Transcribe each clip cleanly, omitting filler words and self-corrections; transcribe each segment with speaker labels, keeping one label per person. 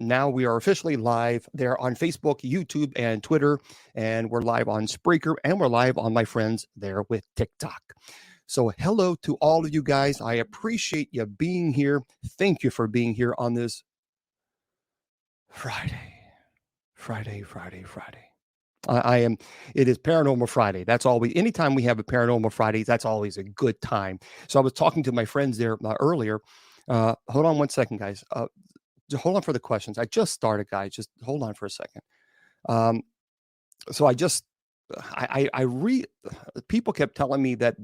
Speaker 1: now we are officially live there on Facebook, YouTube, and Twitter. And we're live on Spreaker, and we're live on my friends there with TikTok. So hello to all of you guys. I appreciate you being here. Thank you for being here on this Friday. I am. It is Paranormal Friday. That's always. Anytime we have a Paranormal Friday, that's always a good time. So I was talking to my friends there earlier. Hold on one second, guys. Hold on for the questions. I just started, guys. Just hold on for a second. So I just, people kept telling me that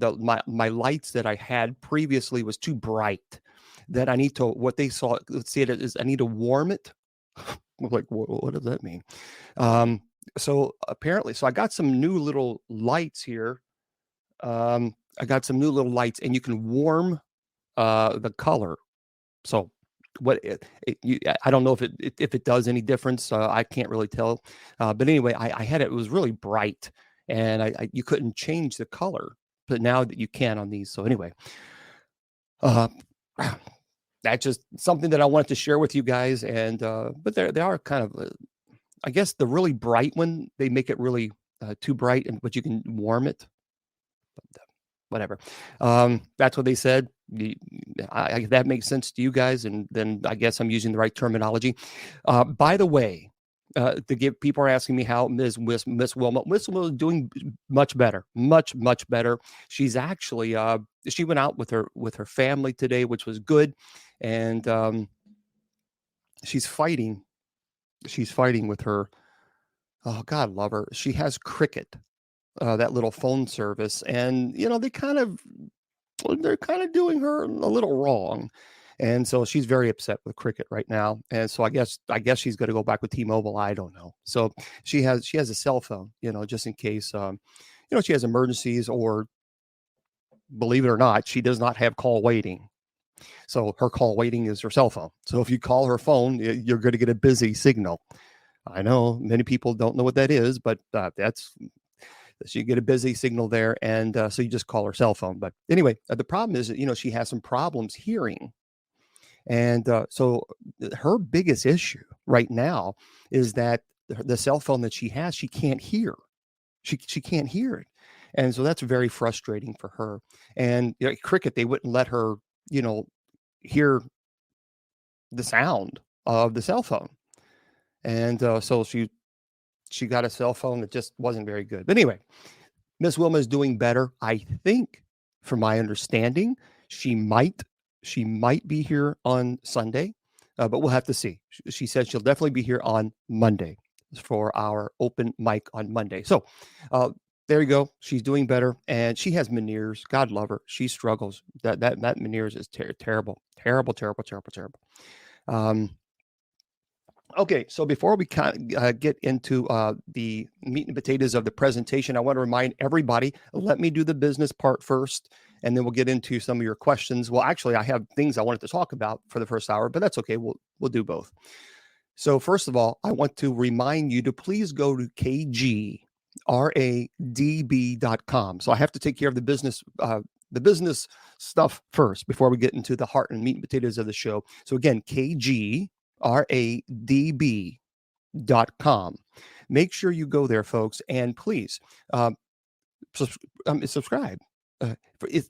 Speaker 1: my lights that I had previously was too bright. That I need to, what they saw, let's see it is, I need to warm it. I'm like, what does that mean? So apparently, so I got some new little lights here. I got some new little lights, and you can warm the color. So what I don't know if it does any difference. I can't really tell. But anyway, I had it. It was really bright, and you couldn't change the color, but now that you can on these. So anyway, that's just something that I wanted to share with you guys. And but they are kind of, I guess the really bright one, they make it really too bright, but you can warm it. Whatever. That's what they said. That makes sense to you guys, and then I guess I'm using the right terminology. By the way, people are asking me how Miss Wilma is doing much better, much better. She's actually she went out with her family today, which was good, and she's fighting with her. Oh, God love her. She has Cricket. That little phone service, and they're kind of doing her a little wrong, and so she's very upset with Cricket right now. And so I guess she's going to go back with T-Mobile. I don't know. So she has a cell phone, just in case she has emergencies, or believe it or not, she does not have call waiting. So her call waiting is her cell phone. So if you call her phone, you're going to get a busy signal. I know many people don't know what that is, but that's. So you get a busy signal there, and so you just call her cell phone. But anyway, the problem is that she has some problems hearing, and so her biggest issue right now is that the cell phone that she has, she can't hear. She can't hear it, and so that's very frustrating for her. And Cricket, they wouldn't let her hear the sound of the cell phone, and so she got a cell phone that just wasn't very good. But anyway, Miss Wilma is doing better. I think, from my understanding, she might be here on Sunday, but we'll have to see. She said she'll definitely be here on Monday for our open mic on Monday. So there you go. She's doing better, and she has Meniere's. God love her. She struggles. That Meniere's is terrible. Okay, so before we get into the meat and potatoes of the presentation, I want to remind everybody, let me do the business part first, and then we'll get into some of your questions. Well, actually, I have things I wanted to talk about for the first hour, but that's okay. We'll do both. So first of all, I want to remind you to please go to kgradb.com. So I have to take care of the business stuff first before we get into the heart and meat and potatoes of the show. So again, kgradb.com. Make sure you go there, folks, and please subscribe.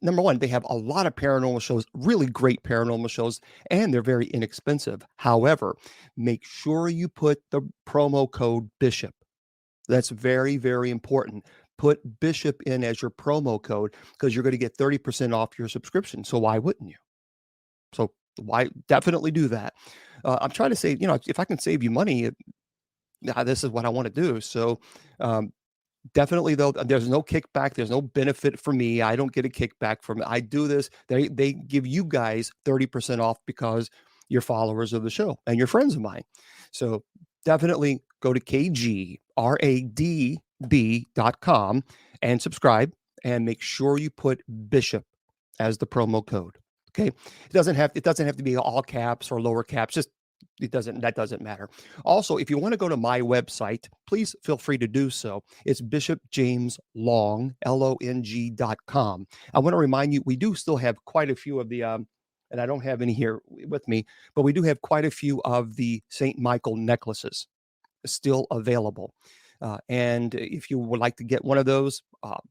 Speaker 1: Number one, they have a lot of paranormal shows, really great paranormal shows, and they're very inexpensive. However, make sure you put the promo code BISHOP. That's very, very important. Put BISHOP in as your promo code, because you're going to get 30% off your subscription. So why wouldn't you? So why definitely do that. I'm trying to save, if I can save you money, this is what I want to do. So definitely, though, there's no kickback. There's no benefit for me. I don't get a kickback from it. I do this. They give you guys 30% off because you're followers of the show and you're friends of mine. So definitely go to kgradb.com and subscribe, and make sure you put BISHOP as the promo code. Okay. It doesn't have to be all caps or lower caps. Just that doesn't matter. Also, if you want to go to my website, please feel free to do so. It's bishopjameslong, LONG.com. I want to remind you, we do still have quite a few of the and I don't have any here with me, but we do have quite a few of the St. Michael necklaces still available. And if you would like to get one of those,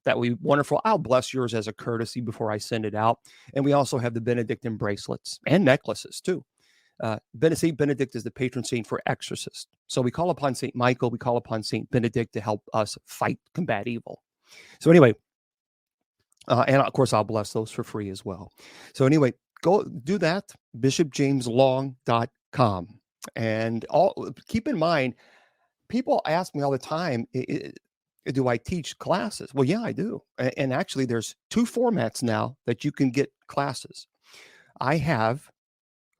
Speaker 1: that would be wonderful. I'll bless yours as a courtesy before I send it out. And we also have the Benedictine bracelets and necklaces too. St. Benedict is the patron saint for exorcists. So we call upon St. Michael, we call upon St. Benedict to help us combat evil. So anyway, and of course, I'll bless those for free as well. So anyway, go do that, bishopjameslong.com. And keep in mind, people ask me all the time, do I teach classes? Well, yeah, I do. And actually, there's 2 formats now that you can get classes. I have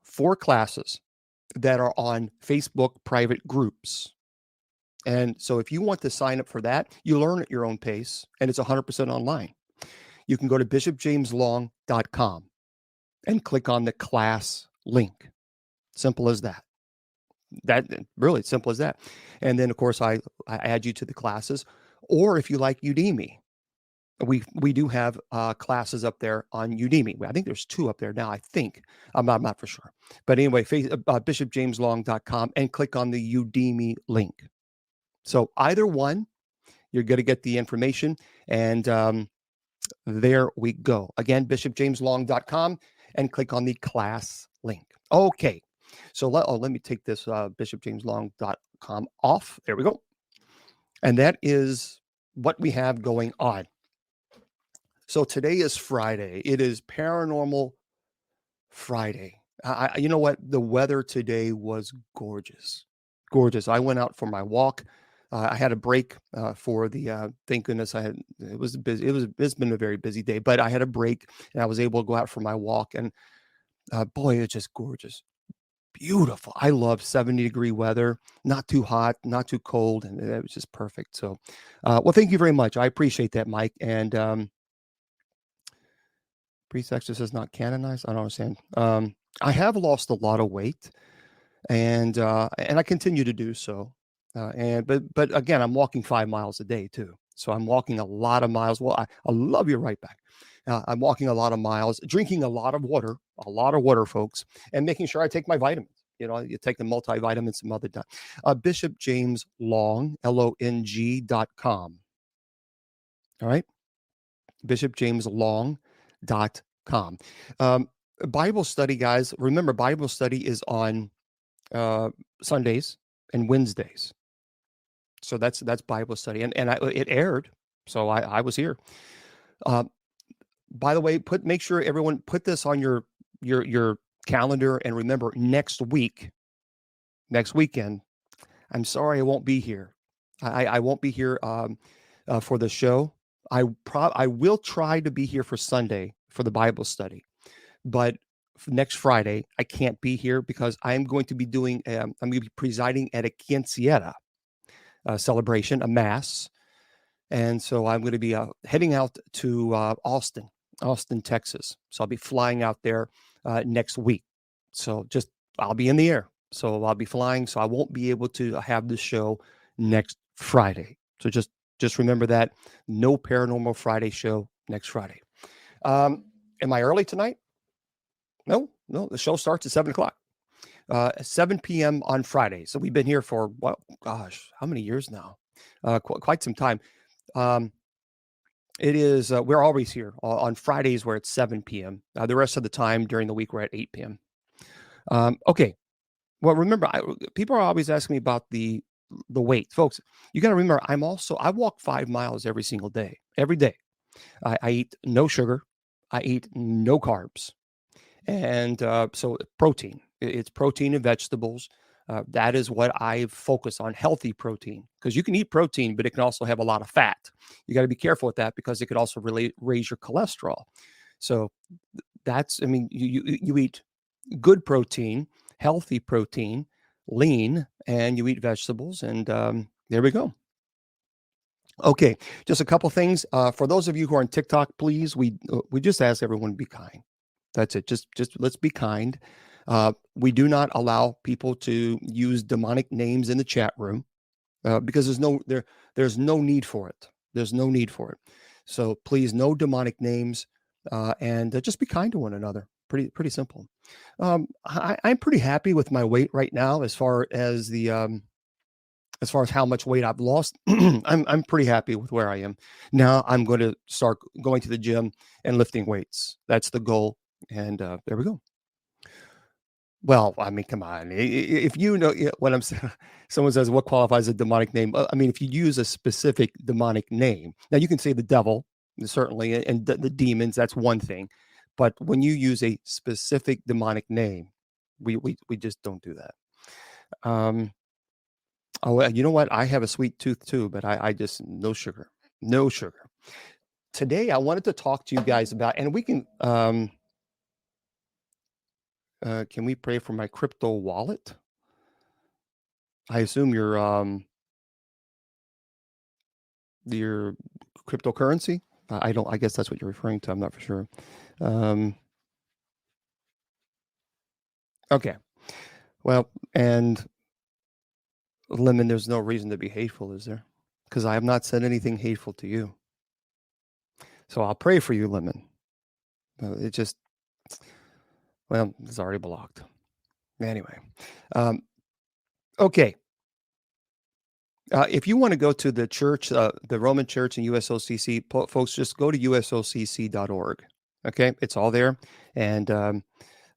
Speaker 1: 4 classes that are on Facebook private groups. And so if you want to sign up for that, you learn at your own pace, and it's 100% online. You can go to bishopjameslong.com and click on the class link. Simple as that. That really simple as that. And then, of course, I add you to the classes. Or if you like Udemy, we do have classes up there on Udemy. I think there's 2 up there now. I think I'm not for sure, but anyway, bishopjameslong.com and click on the Udemy link. So either one, you're going to get the information, and there we go. Again, bishopjameslong.com and click on the class link. Okay. So let me take this bishopjameslong.com off. There we go. And that is what we have going on. So today is Friday. It is Paranormal Friday. You know what? The weather today was gorgeous. Gorgeous. I went out for my walk. I had a break for the thank goodness it was busy. It's been a very busy day, but I had a break and I was able to go out for my walk, and boy, it's just gorgeous. Beautiful. I love 70-degree weather, not too hot, not too cold, and it was just perfect. So, well, thank you very much. I appreciate that, Mike. And priest exorcist not canonized. I don't understand. I have lost a lot of weight, and I continue to do so. But again, I'm walking 5 miles a day too. So I'm walking a lot of miles. Well, I love you right back. I'm walking a lot of miles, drinking a lot of water, folks, and making sure I take my vitamins. You know, you take the multivitamins some other time. Bishop James Long, LONG.com. All right. BishopJamesLong.com. Bible study, guys. Remember, Bible study is on Sundays and Wednesdays. So that's Bible study, and it aired, so I was here. By the way, make sure everyone put this on your calendar, and remember, next weekend, I'm sorry I won't be here. I won't be here for the show. I will try to be here for Sunday for the Bible study, but next Friday I can't be here because I'm going to be doing. I'm going to be presiding at a quinceañera celebration, a mass, and so I'm going to be heading out to Austin, Texas. So I'll be flying out there next week. So I'll be in the air. So I'll be flying. So I won't be able to have the show next Friday. So just remember that. No Paranormal Friday show next Friday. Am I early tonight? No. The show starts at 7:00. 7 p.m. on Friday. So we've been here for, well, gosh, how many years now? Quite some time. It is, we're always here on Fridays where it's 7 p.m. The rest of the time during the week, we're at 8 p.m. Okay. Well, remember, people are always asking me about the weight. Folks, you got to remember, I walk 5 miles every single day, every day. I eat no sugar. I eat no carbs. And so protein. It's protein and vegetables. That is what I focus on, healthy protein, because you can eat protein, but it can also have a lot of fat. You got to be careful with that because it could also really raise your cholesterol. So you eat good protein, healthy protein, lean, and you eat vegetables. And there we go. Okay, just a couple things. For those of you who are on TikTok, please, we just ask everyone to be kind. That's it. Just let's be kind. We do not allow people to use demonic names in the chat room because there's no need for it. There's no need for it. So please, no demonic names, and just be kind to one another. Pretty simple. I'm pretty happy with my weight right now as far as how much weight I've lost. I'm pretty happy with where I am. Now I'm going to start going to the gym and lifting weights. That's the goal. And there we go. Well, I mean, come on. If you know what I'm saying, someone says, what qualifies a demonic name? I mean, if you use a specific demonic name, now you can say the devil, certainly, and the demons, that's one thing. But when you use a specific demonic name, we just don't do that. Um, oh, you know what? I have a sweet tooth too, but I just, no sugar, no sugar. Today, I wanted to talk to you guys about, and we can we pray for my crypto wallet? I assume your cryptocurrency. I don't. I guess that's what you're referring to. I'm not for sure. Um, okay. Well, and Lemon, there's no reason to be hateful, is there? Because I have not said anything hateful to you. So I'll pray for you, Lemon. It just, well, it's already blocked. Anyway, okay. If you want to go to the church, the Roman Church and USOCC, folks, just go to usocc.org. Okay, it's all there, and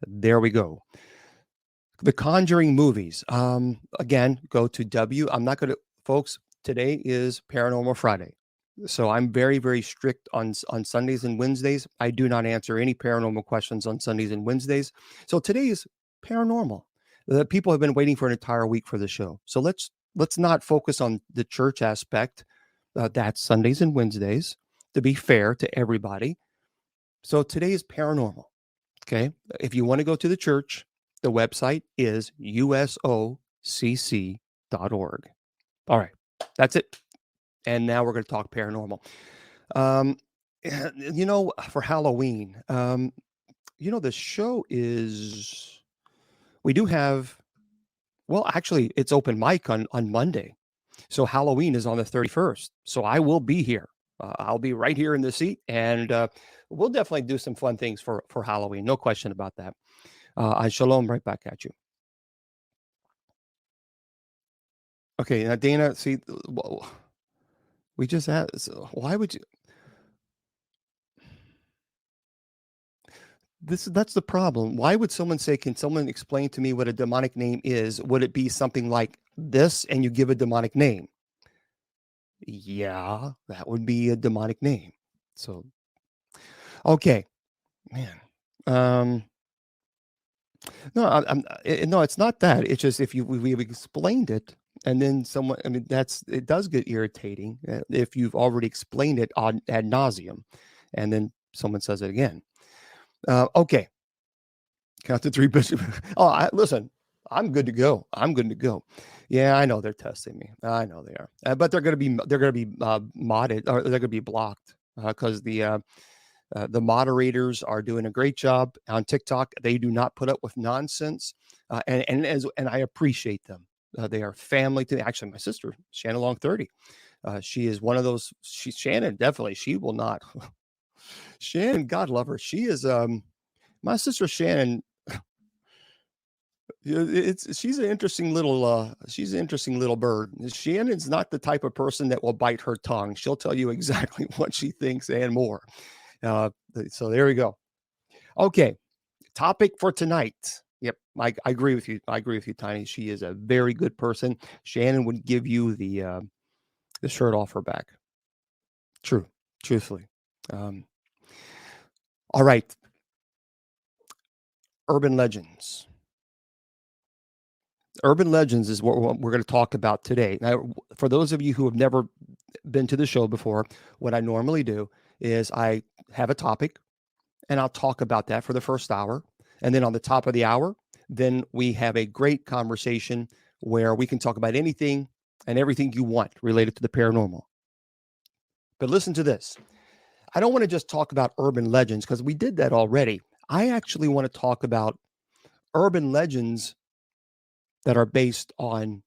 Speaker 1: there we go. The Conjuring movies. Again, go to I'm not going to, folks. Today is Paranormal Friday, so I'm very, very strict on Sundays and Wednesdays. I do not answer any paranormal questions on Sundays and Wednesdays. So today is paranormal. The people have been waiting for an entire week for the show, so let's not focus on the church aspect. That's Sundays and Wednesdays, to be fair to everybody. So today is paranormal. Okay, if you want to go to the church, the website is usocc.org. All right, that's it. And now we're going to talk paranormal. For Halloween, the show is, we do have, well, actually, it's open mic on Monday. So Halloween is on the 31st. So I will be here. I'll be right here in the seat, and we'll definitely do some fun things for Halloween. No question about that. Shalom, right back at you. Okay, now Dana, see, we just had. So why would you? That's the problem. Why would someone say, "Can someone explain to me what a demonic name is?" Would it be something like this, and you give a demonic name? Yeah, that would be a demonic name. So, okay, man. No, no, it's not that. It's just if we've explained it, and then someone, I mean, it does get irritating if you've already explained it ad nauseum, and then someone says it again. Okay, count to three, Bishop. Oh, listen, I'm good to go. I'm good to go. Yeah, I know they're testing me. I know they are, but they're going to be modded, or they're going to be blocked because the moderators are doing a great job on TikTok. They do not put up with nonsense, and I appreciate them. They are family to me. Actually, my sister Shannon Long 30. She is one of those. Shannon definitely. She will not. Shannon, God love her. She is my sister Shannon. She's an interesting little bird. Shannon's not the type of person that will bite her tongue. She'll tell you exactly what she thinks and more. So there we go. Okay, topic for tonight. Yep, I agree with you. I agree with you, Tiny. She is a very good person. Shannon would give you the shirt off her back. Truthfully. All right. Urban legends. Urban legends is what we're going to talk about today. Now, for those of you who have never been to the show before, what I normally do is I have a topic, and I'll talk about that for the first hour. And then on the top of the hour, then we have a great conversation where we can talk about anything and everything you want related to the paranormal. But listen to this. I don't want to just talk about urban legends because we did that already. I actually want to talk about urban legends that are based on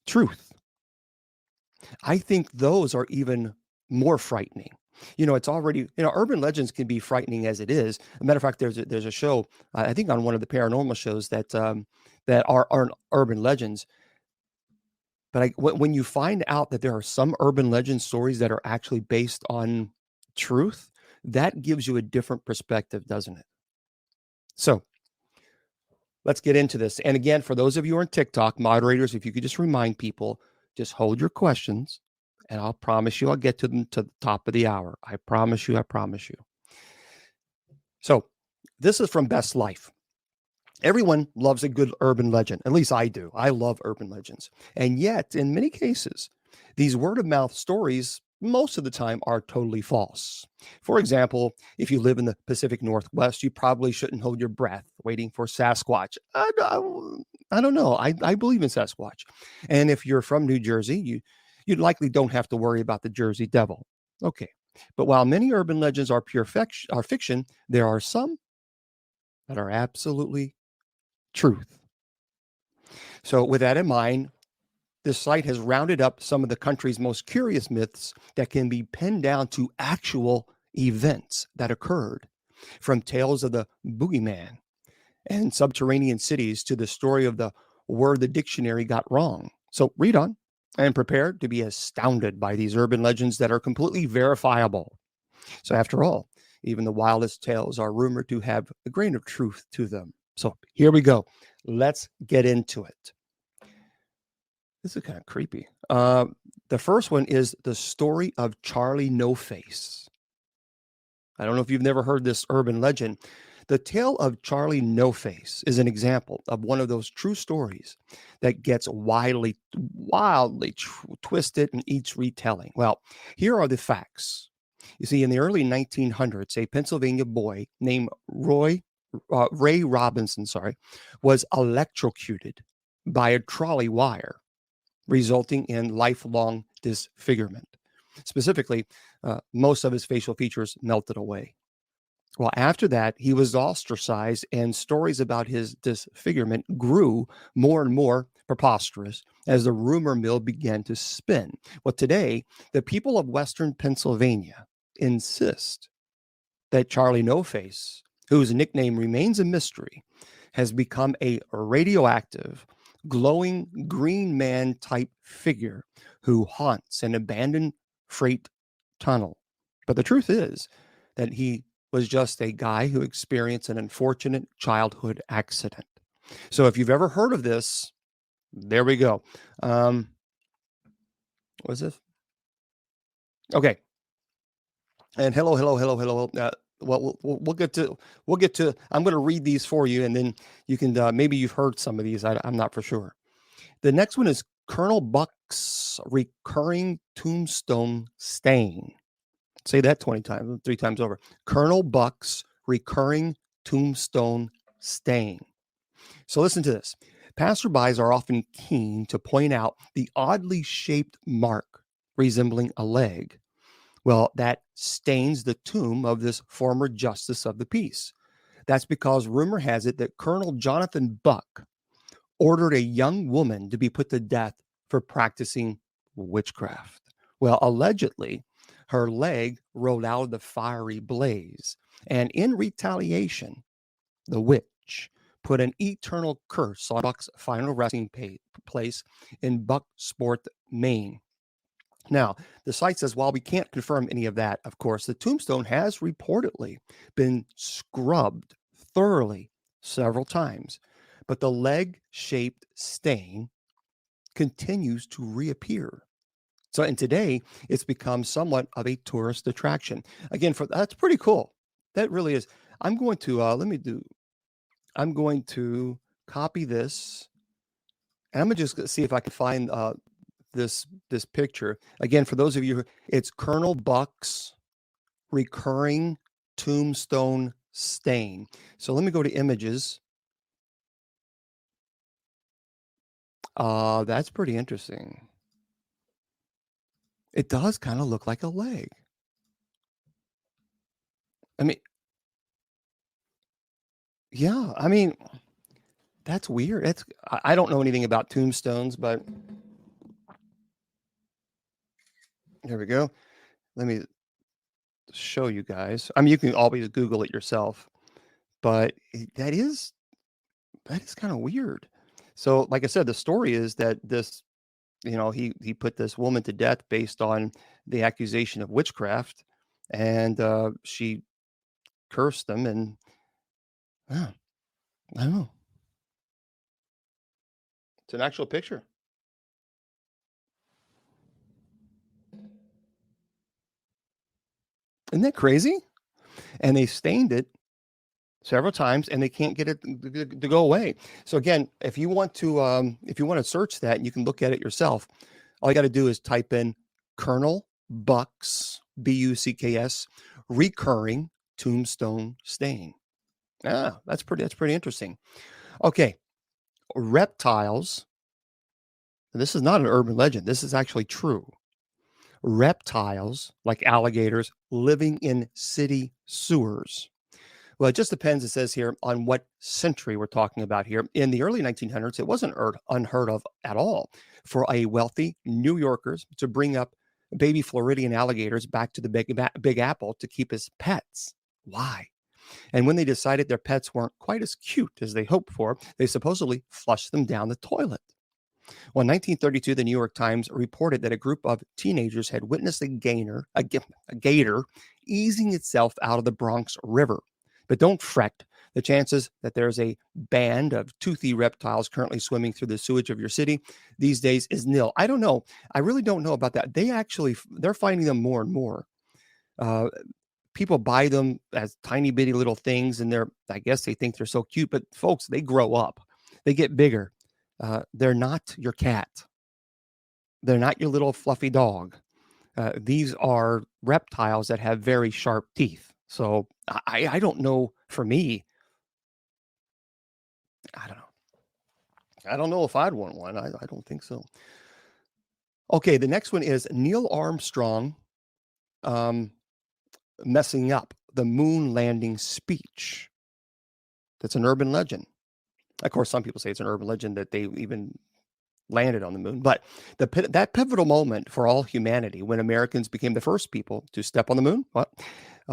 Speaker 1: truth. I think those are even more frightening. It's already, urban legends can be frightening as it is. As a matter of fact, there's a show, I think on one of the paranormal shows that are urban legends. But when you find out that there are some urban legend stories that are actually based on truth, that gives you a different perspective, doesn't it? So let's get into this. And again, for those of you on TikTok, moderators, if you could just remind people, just hold your questions, and I'll promise you I'll get to them to the top of the hour. I promise you. I promise you. So this is from Best Life. Everyone loves a good urban legend. At least I do. I love urban legends. And yet, in many cases, these word of mouth stories, most of the time, are totally false. For example, if you live in the Pacific Northwest, you probably shouldn't hold your breath waiting for Sasquatch. I don't know. I believe in Sasquatch. And if you're from New Jersey, you likely don't have to worry about the Jersey Devil. Okay. But while many urban legends are are fiction, there are some that are absolutely truth. So, with that in mind, this site has rounded up some of the country's most curious myths that can be pinned down to actual events that occurred, from tales of the boogeyman and subterranean cities to the story of the word the dictionary got wrong. So, read on and prepare to be astounded by these urban legends that are completely verifiable. So, after all, even the wildest tales are rumored to have a grain of truth to them. So, here we go. Let's get into it. This is kind of creepy. The first one is the story of Charlie No Face. I don't know if you've never heard this urban legend. The tale of Charlie No Face is an example of one of those true stories that gets wildly twisted in each retelling. Well, here are the facts. You see, in the early 1900s, a Pennsylvania boy named Ray Robinson, was electrocuted by a trolley wire, resulting in lifelong disfigurement. Specifically, most of his facial features melted away. Well, after that, he was ostracized, and stories about his disfigurement grew more and more preposterous as the rumor mill began to spin. Well, today, the people of Western Pennsylvania insist that Charlie No Face, whose nickname remains a mystery, has become a radioactive, glowing green man type figure who haunts an abandoned freight tunnel. But the truth is that he was just a guy who experienced an unfortunate childhood accident. So if you've ever heard of this, there we go. What is this? Okay. And hello. Well, we'll get to I'm going to read these for you, and then you can maybe you've heard some of these. I'm not for sure. The next one is Colonel Buck's recurring tombstone stain. Say that 20 times, 3 times over. Colonel Buck's recurring tombstone stain. So listen to this. Passerbys are often keen to point out the oddly shaped mark resembling a leg. Well, that stains the tomb of this former justice of the peace. That's because rumor has it that Colonel Jonathan Buck ordered a young woman to be put to death for practicing witchcraft. Well, allegedly, her leg rolled out of the fiery blaze, and in retaliation, the witch put an eternal curse on Buck's final resting place in Bucksport, Maine. Now, the site says, while we can't confirm any of that, of course, the tombstone has reportedly been scrubbed thoroughly several times, but the leg-shaped stain continues to reappear. So, and today it's become somewhat of a tourist attraction. Again, that's pretty cool. That really is. I'm going to I'm going to copy this, and I'm gonna just see if I can find this picture. Again, for those of you, it's Colonel Buck's recurring tombstone stain. So let me go to images. That's pretty interesting. It does kind of look like a leg. I mean, yeah, I mean, that's weird. I don't know anything about tombstones, but here we go. Let me show you guys. I mean, you can always Google it yourself, but that is kind of weird. So, like I said, the story is that this, he put this woman to death based on the accusation of witchcraft, and she cursed them, and yeah, I don't know. It's an actual picture. Isn't that crazy? And they stained it several times, and they can't get it to go away. So again, if you want to search that, you can look at it yourself. All you got to do is type in Colonel Bucks, Bucks, recurring tombstone stain. Ah, that's pretty interesting. Okay, reptiles. This is not an urban legend. This is actually true. Reptiles like alligators living in city sewers. Well, it just depends, it says here, on what century we're talking about here. In the early 1900s, it wasn't unheard of at all for a wealthy New Yorkers to bring up baby Floridian alligators back to the Big Apple to keep as pets. Why? And when they decided their pets weren't quite as cute as they hoped for, they supposedly flushed them down the toilet. Well, in 1932, the New York Times reported that a group of teenagers had witnessed a gator easing itself out of the Bronx River. But don't fret. The chances that there's a band of toothy reptiles currently swimming through the sewage of your city these days is nil. I don't know. I really don't know about that. They're finding them more and more. Uh, People buy them as tiny bitty little things, and I guess they think they're so cute. But folks, they grow up. They get bigger. They're not your cat. They're not your little fluffy dog. These are reptiles that have very sharp teeth. So I don't know. For me, I don't know. I don't know if I'd want one. I don't think so. Okay, the next one is Neil Armstrong um, messing up the moon landing speech. That's an urban legend. Of course, some people say it's an urban legend that they even landed on the moon. But that pivotal moment for all humanity when Americans became the first people to step on the moon, well,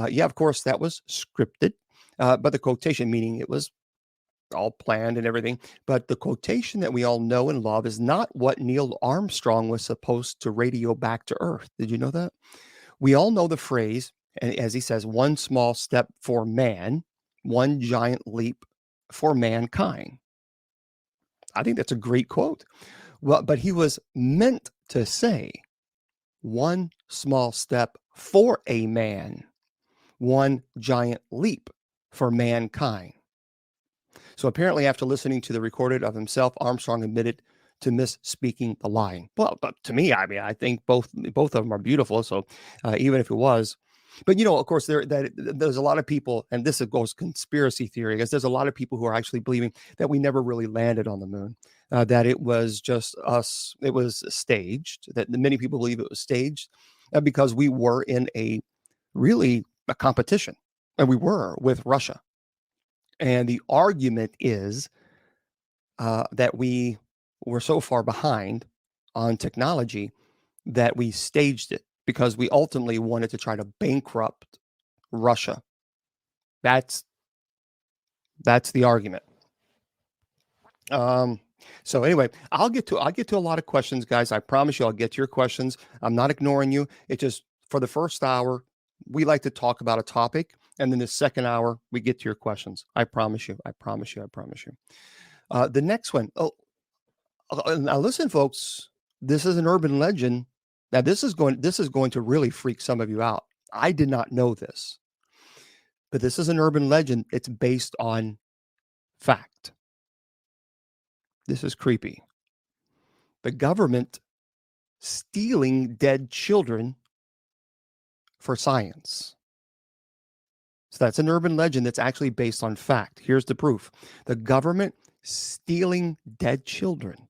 Speaker 1: yeah, of course, that was scripted. But the quotation, meaning it was all planned and everything. But the quotation that we all know and love is not what Neil Armstrong was supposed to radio back to Earth. Did you know that? We all know the phrase, and as he says, one small step for man, one giant leap for mankind. I think that's a great quote. Well, but he was meant to say one small step for a man, one giant leap for mankind. So apparently, after listening to the recorded of himself, Armstrong admitted to misspeaking the line. Well, but to me, I mean, I think both of them are beautiful. So even if it was, but of course, there's a lot of people, and this goes conspiracy theory, because there's a lot of people who are actually believing that we never really landed on the moon, that it was just us, it was staged. That many people believe it was staged because we were in a competition, and we were with Russia. And the argument is that we were so far behind on technology that we staged it because we ultimately wanted to try to bankrupt Russia. That's the argument. So anyway, I'll get to a lot of questions, guys. I promise you I'll get to your questions. I'm not ignoring you. It just, for the first hour, we like to talk about a topic, and then the second hour we get to your questions. I promise you. I promise you. I promise you. The next one. Now listen, folks. This is an urban legend. Now this is going to really freak some of you out. I did not know this, but this is an urban legend. It's based on fact. This is creepy. The government stealing dead children for science. So that's an urban legend that's actually based on fact. Here's the proof. The government stealing dead children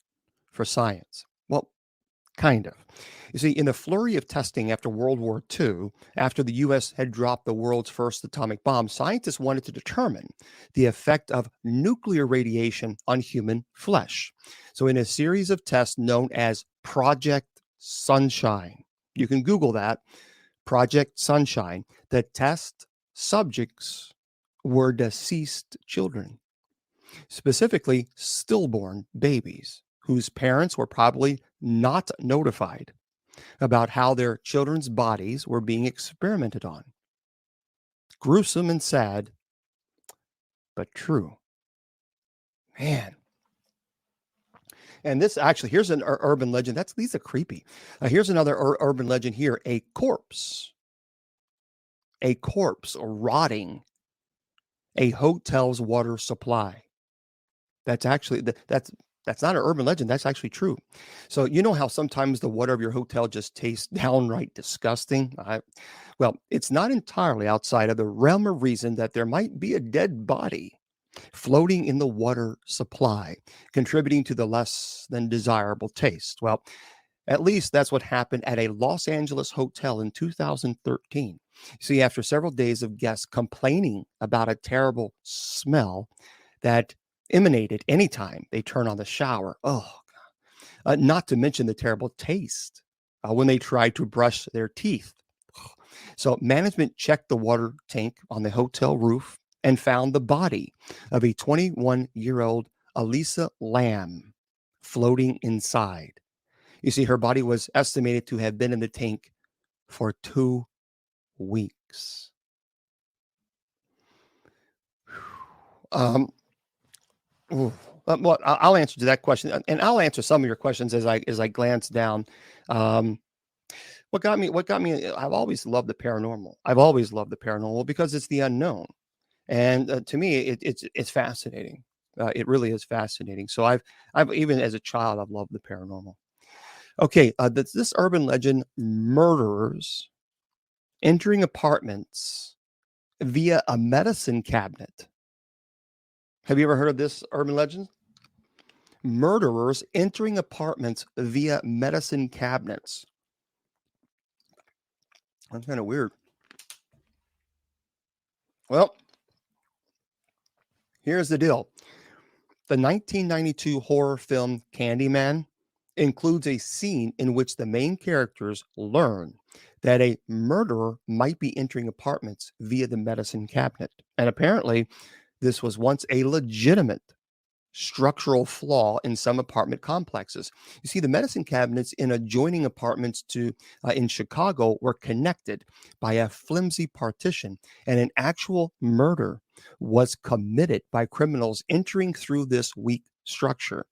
Speaker 1: for science. Well, kind of. You see, in the flurry of testing after World War II, after the U.S. had dropped the world's first atomic bomb, scientists wanted to determine the effect of nuclear radiation on human flesh. So in a series of tests known as Project Sunshine, you can Google that, Project Sunshine. The test subjects were deceased children, specifically stillborn babies, whose parents were probably not notified about how their children's bodies were being experimented on. Gruesome and sad, but true. Man. And this actually, here's an urban legend. These are creepy. Here's another urban legend here. A corpse rotting a hotel's water supply. That's actually that's not an urban legend. That's actually true. So you know how sometimes the water of your hotel just tastes downright disgusting. Well, it's not entirely outside of the realm of reason that there might be a dead body floating in the water supply, contributing to the less than desirable taste. Well, at least that's what happened at a Los Angeles hotel in 2013. See, after several days of guests complaining about a terrible smell that emanated anytime they turn on the shower. Oh, not to mention the terrible taste when they tried to brush their teeth. So management checked the water tank on the hotel roof and found the body of a 21-year-old Elisa Lamb floating inside. You see, her body was estimated to have been in the tank for 2 weeks. Well, I'll answer to that question, and I'll answer some of your questions as I glance down. What got me? I've always loved the paranormal. I've always loved the paranormal because it's the unknown, and to me, it's fascinating. It really is fascinating. So I've even as a child, I've loved the paranormal. Okay, this urban legend: murderers entering apartments via a medicine cabinet. Have you ever heard of this urban legend? Murderers entering apartments via medicine cabinets. That's kind of weird. Well, here's the deal. The 1992 horror film Candyman includes a scene in which the main characters learn that a murderer might be entering apartments via the medicine cabinet. And apparently, this was once a legitimate structural flaw in some apartment complexes. You see, the medicine cabinets in adjoining apartments in Chicago were connected by a flimsy partition, and an actual murder was committed by criminals entering through this weak structure.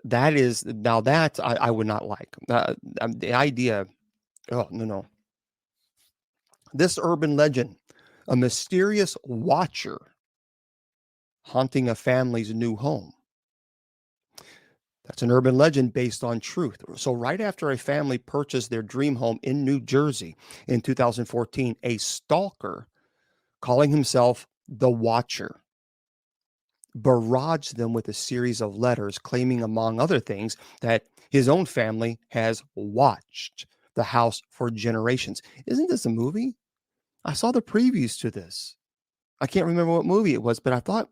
Speaker 1: That is now that I would not like the idea. Oh no. This urban legend: a mysterious watcher haunting a family's new home. That's an urban legend based on truth. So right after a family purchased their dream home in New Jersey in 2014, a stalker calling himself the Watcher barraged them with a series of letters claiming, among other things, that his own family has watched the house for generations. Isn't this a movie? I saw the previews to this. I can't remember what movie it was, but I thought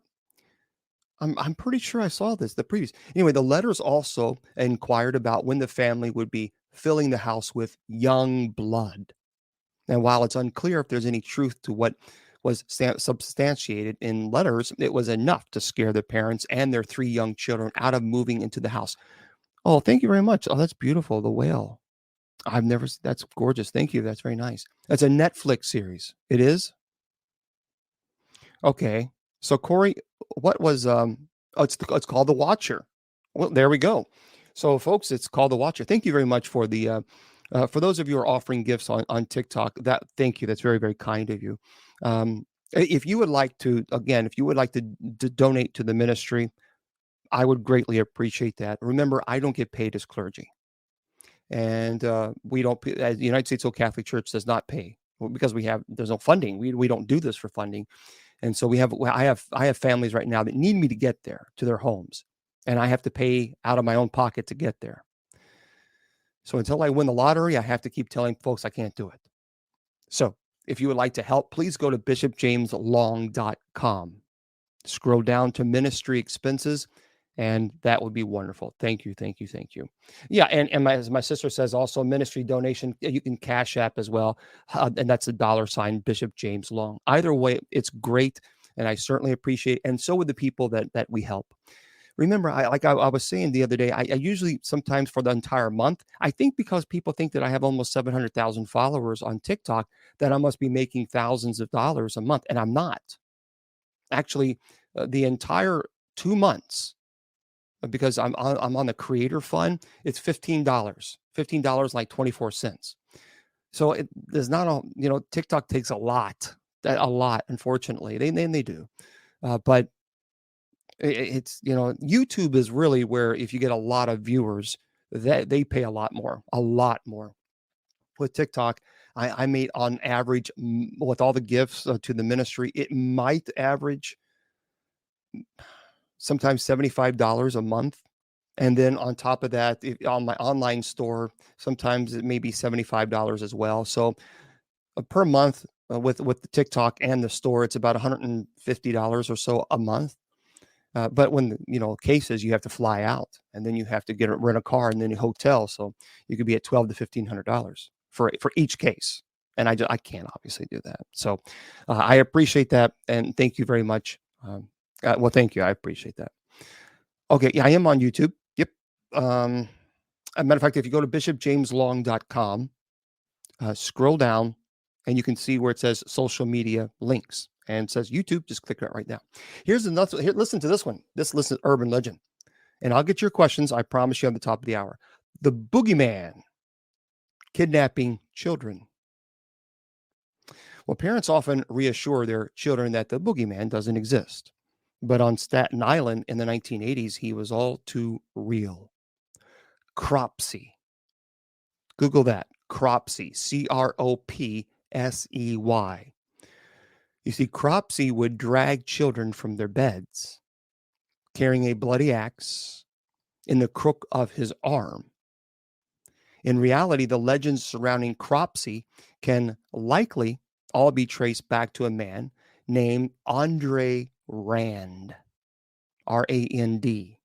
Speaker 1: I'm pretty sure I saw this, the previews. Anyway, the letters also inquired about when the family would be filling the house with young blood. And while it's unclear if there's any truth to what was substantiated in letters, it was enough to scare the parents and their 3 young children out of moving into the house. Oh, thank you very much. Oh, that's beautiful. The whale. That's gorgeous. Thank you. That's very nice. That's a Netflix series. It is? Okay. So Corey, what was it's called The Watcher. Well, there we go. So folks, it's called The Watcher. Thank you very much for the for those of you who are offering gifts on TikTok. Thank you. That's very, very kind of you. If you would like to, again, if you would like to donate to the ministry, I would greatly appreciate that. Remember, I don't get paid as clergy, and we don't. The United States Old Catholic Church does not pay because there's no funding. We don't do this for funding. And so I have families right now that need me to get there to their homes, and I have to pay out of my own pocket to get there. So until I win the lottery, I have to keep telling folks I can't do it. So if you would like to help, please go to bishopjameslong.com. Scroll down to ministry expenses And that would be wonderful. Thank you, thank you, thank you. Yeah, and as my sister says, also ministry donation, you can Cash App as well, and that's a $ Bishop James Long. Either way, it's great, and I certainly appreciate it, and so would the people that we help. Remember, I was saying the other day, I usually sometimes for the entire month, I think because people think that I have almost 700,000 followers on TikTok, that I must be making thousands of dollars a month, and I'm not. Actually, the entire 2 months, because I'm on the creator fund, it's $15, like 24 cents. So there's not TikTok takes a lot, unfortunately. They do. But it's, YouTube is really where if you get a lot of viewers, that they pay a lot more, a lot more. With TikTok, I made on average, with all the gifts to the ministry, it might average sometimes $75 a month. And then on top of that, on my online store, sometimes it may be $75 as well. So per month, with the TikTok and the store, it's about $150 or so a month. But when cases, you have to fly out, and then you have to rent a car, and then a hotel. So you could be at $1,200 to $1,500 for each case, and I can't obviously do that. So I appreciate that, and thank you very much. Well, thank you. I appreciate that. Okay, yeah, I am on YouTube. Yep. As a matter of fact, if you go to bishopjameslong.com, scroll down, and you can see where it says social media links and it says YouTube. Just click it right now. Here's another. Here, listen to this one. Listen to urban legend, and I'll get your questions. I promise you at the top of the hour. The boogeyman kidnapping children. Well, parents often reassure their children that the boogeyman doesn't exist. But on Staten Island in the 1980s, he was all too real. Cropsey. Google that. Cropsey. Cropsey. You see, Cropsey would drag children from their beds, carrying a bloody axe in the crook of his arm. In reality, the legends surrounding Cropsey can likely all be traced back to a man named Andre Rand, R-A-N-D.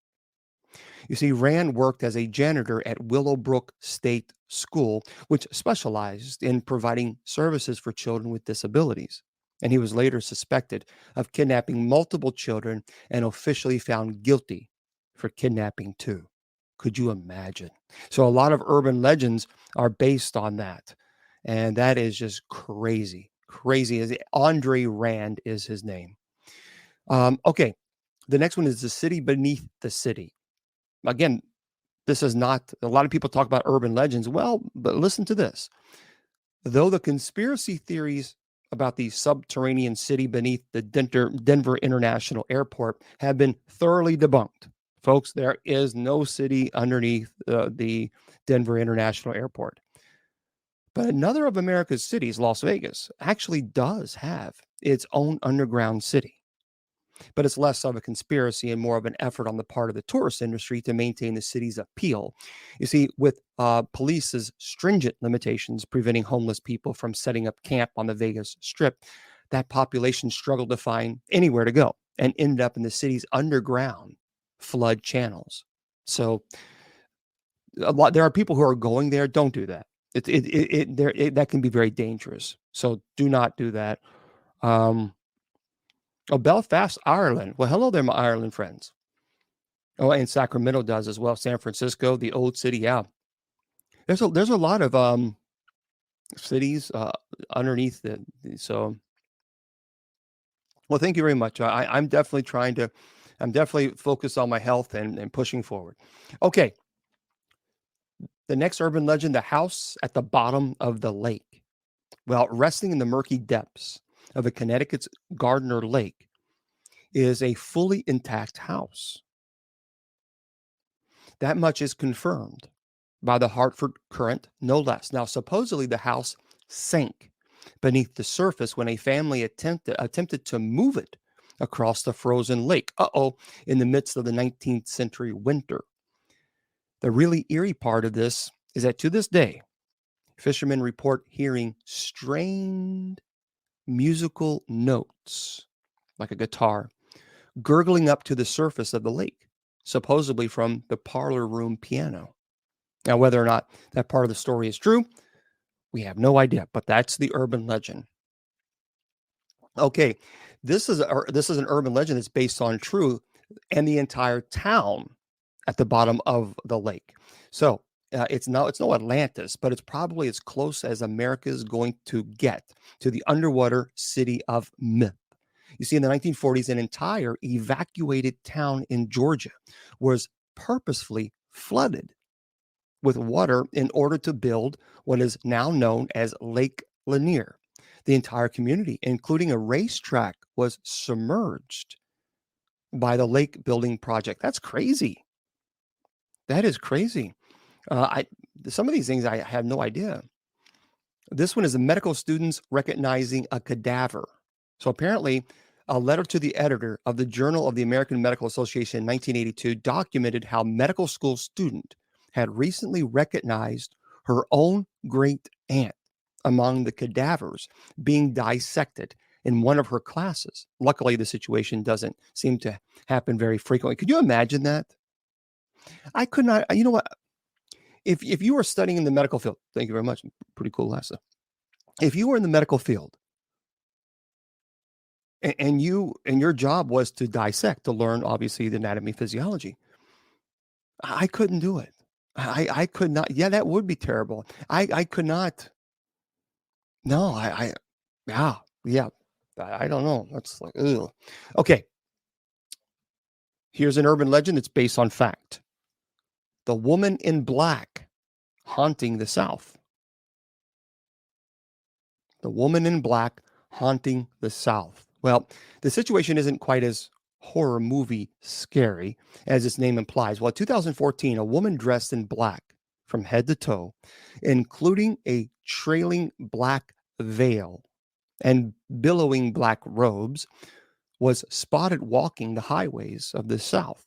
Speaker 1: You see, Rand worked as a janitor at Willowbrook State School, which specialized in providing services for children with disabilities. And he was later suspected of kidnapping multiple children and officially found guilty for kidnapping too. Could you imagine? So a lot of urban legends are based on that. And that is just crazy. Crazy. Andre Rand is his name. Okay. The next one is The City Beneath the City. Again, this is not, a lot of people talk about urban legends. Well, but listen to this. Though the conspiracy theories about the subterranean city beneath the Denver International Airport have been thoroughly debunked. Folks, there is no city underneath the Denver International Airport. But another of America's cities, Las Vegas, actually does have its own underground city. But it's less of a conspiracy and more of an effort on the part of the tourist industry to maintain the city's appeal. You see, with police's stringent limitations preventing homeless people from setting up camp on the Vegas Strip, that population struggled to find anywhere to go and ended up in the city's underground flood channels. So there are people who are going there. Don't do that. That can be very dangerous. So do not do that. Oh, Belfast, Ireland. Well, hello there, my Ireland friends. Oh, and Sacramento does as well. San Francisco, the old city. Yeah, there's a lot of cities underneath it. So, well, thank you very much. I'm definitely focused on my health and pushing forward. Okay, the next urban legend: the house at the bottom of the lake. Well, resting in the murky depths of the Connecticut's Gardner Lake is a fully intact house. That much is confirmed by the Hartford Courant, no less. Now, supposedly the house sank beneath the surface when a family attempted to move it across the frozen lake. In the midst of the 19th century winter. The really eerie part of this is that to this day, fishermen report hearing strained musical notes, like a guitar, gurgling up to the surface of the lake. supposedly from the parlor room piano. Now, whether or not that part of the story is true, we have no idea, but that's the urban legend. Okay, this is an urban legend that's based on truth, and the entire town at the bottom of the lake. So it's no Atlantis, but it's probably as close as America's going to get to the underwater city of myth. You see, in the 1940s, an entire evacuated town in Georgia was purposefully flooded with water in order to build what is now known as Lake Lanier. The entire community, including a racetrack, was submerged by the lake building project. That's crazy. That is crazy. I Some of these things I have no idea. This one is the medical students recognizing a cadaver. So apparently, a letter to the editor of the Journal of the American Medical Association in 1982 documented how medical school student had recently recognized her own great aunt among the cadavers being dissected in one of her classes. Luckily, the situation doesn't seem to happen very frequently. Could you imagine that? I could not. You know what? If you were studying in the medical field, thank you very much. Pretty cool lesson. If you were in the medical field and your job was to dissect, to learn obviously the anatomy, physiology, I couldn't do it. I could not. Yeah, that would be terrible. I could not. No, yeah, yeah. I don't know. That's like, ugh. Okay. Here's an urban legend that's based on fact. The woman in black haunting the South. The woman in black haunting the South. Well, the situation isn't quite as horror movie scary as its name implies. Well, in 2014, a woman dressed in black from head to toe, including a trailing black veil and billowing black robes, was spotted walking the highways of the South,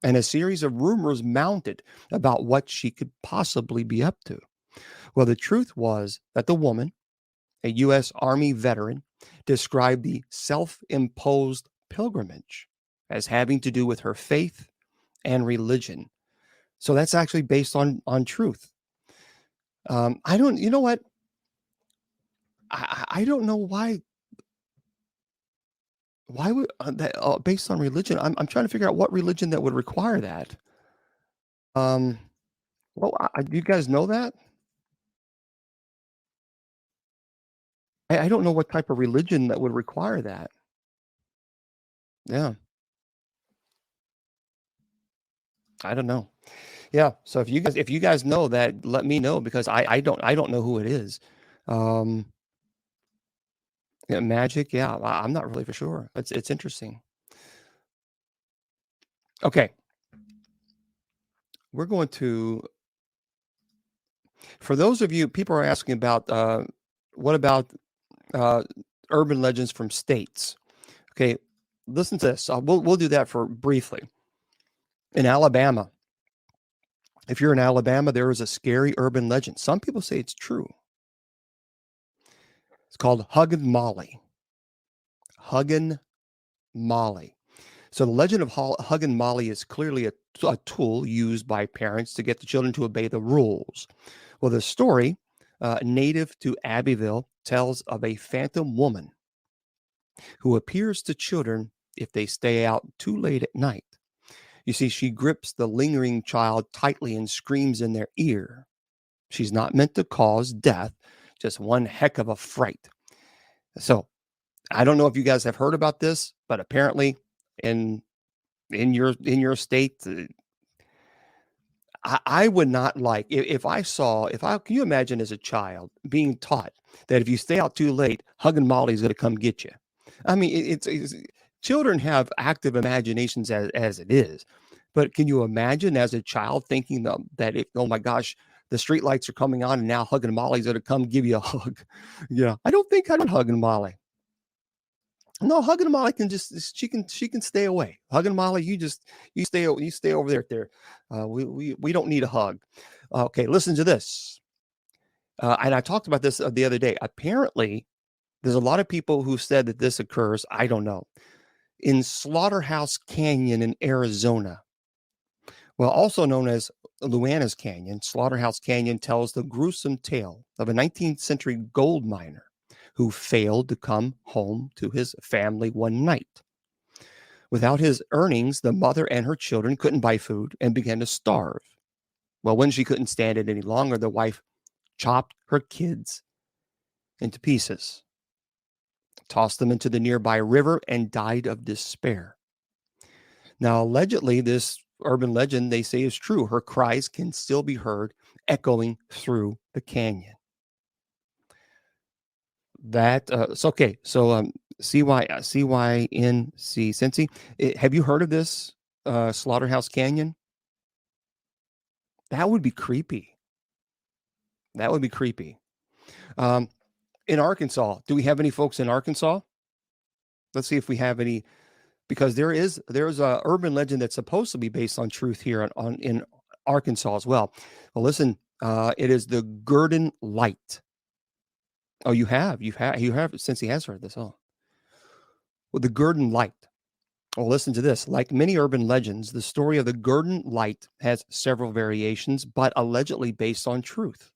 Speaker 1: and a series of rumors mounted about what she could possibly be up to. Well, the truth was that the woman, a U.S. Army veteran, described the self imposed pilgrimage as having to do with her faith and religion. So that's actually based on truth. I don't, you know what? I don't know why. Why would that based on religion? I'm trying to figure out what religion that would require that. Um, well, do you guys know that? I don't know what type of religion that would require that. Yeah, I don't know. Yeah, so if you guys know that, let me know because I don't know who it is. Um, yeah, magic, yeah, I'm not really for sure. It's interesting. Okay, we're going to for those of you people are asking about what about uh, urban legends from states. Okay, listen to this. We'll do that for briefly. In Alabama, if you're in Alabama, there is a scary urban legend. Some people say it's true. It's called Huggin Molly. Huggin Molly. So the legend of Huggin Molly is clearly a tool used by parents to get the children to obey the rules. Well, the story, native to Abbeville, tells of a phantom woman who appears to children if they stay out too late at night. You see, she grips the lingering child tightly and screams in their ear. She's not meant to cause death, just one heck of a fright. So I don't know if you guys have heard about this, but apparently in in your state, I would not like if I saw if I can you imagine as a child being taught that if you stay out too late, Hugging Molly's going to come get you. I mean, it's children have active imaginations as it is, but can you imagine as a child thinking that if oh my gosh, the street lights are coming on and now Hugging Molly's going to come give you a hug? Yeah, I don't think I'd Hugging Molly. No, Hugging Molly can just she can stay away. Hugging Molly, you stay over there. We don't need a hug. Okay, listen to this. And I talked about this the other day. Apparently, there's a lot of people who said that this occurs. I don't know in Slaughterhouse Canyon in Arizona. Well, also known as Luana's Canyon, Slaughterhouse Canyon tells the gruesome tale of a 19th century gold miner who failed to come home to his family one night. Without his earnings, the mother and her children couldn't buy food and began to starve. Well, when she couldn't stand it any longer, the wife chopped her kids into pieces, tossed them into the nearby river, and died of despair. Now, allegedly, this urban legend they say is true. Her cries can still be heard echoing through the canyon. That it's okay. So CYNC Cincy. Have you heard of this Slaughterhouse Canyon? That would be creepy. That would be creepy. Um, in Arkansas, do we have any folks in Arkansas? Let's see if we have any, because there's a urban legend that's supposed to be based on truth here in Arkansas as well. Well, listen, it is the Gurdon Light. Oh, you have since he has heard this. Oh, well, the Gurdon Light. Well, listen to this. Like many urban legends, the story of the Gurdon Light has several variations, but allegedly based on truth.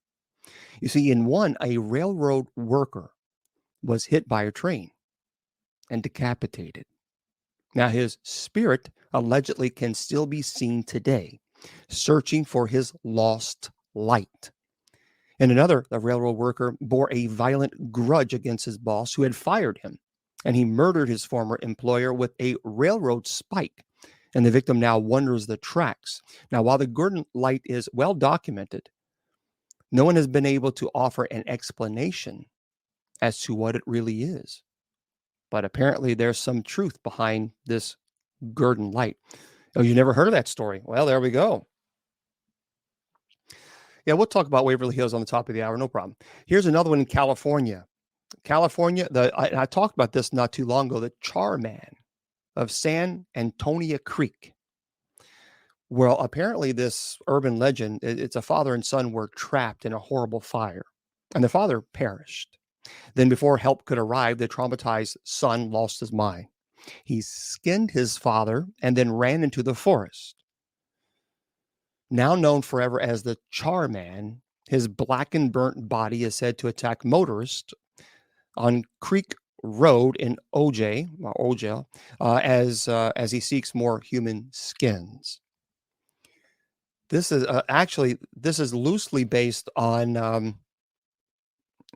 Speaker 1: You see, in one, a railroad worker was hit by a train and decapitated. Now, his spirit allegedly can still be seen today, searching for his lost light. And another, the railroad worker, bore a violent grudge against his boss who had fired him, and he murdered his former employer with a railroad spike. And the victim now wanders the tracks. Now, while the Gurdon Light is well documented, no one has been able to offer an explanation as to what it really is. But apparently, there's some truth behind this Gurdon Light. Oh, you never heard of that story? Well, there we go. Yeah, we'll talk about Waverly Hills on the top of the hour. No problem. Here's another one in California. I talked about this not too long ago, the Charman of San Antonio Creek. Well, apparently this urban legend, it's a father and son were trapped in a horrible fire, and the father perished. Then before help could arrive, the traumatized son lost his mind. He skinned his father and then ran into the forest. Now known forever as the Charman, his black and burnt body is said to attack motorists on Creek Road in OJ, as he seeks more human skins. This is this is loosely based on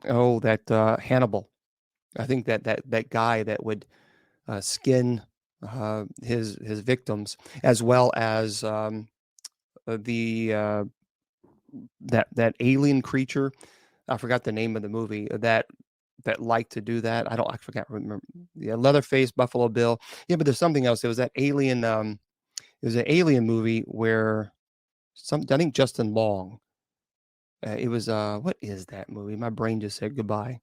Speaker 1: Hannibal. I think that guy that would skin his victims, as well as the that alien creature. I forgot the name of the movie that liked to do that. I forgot. Remember, yeah, Leatherface, Buffalo Bill. Yeah, but there's something else. There was that alien. It was an alien movie where I think Justin Long. It was what is that movie? My brain just said goodbye.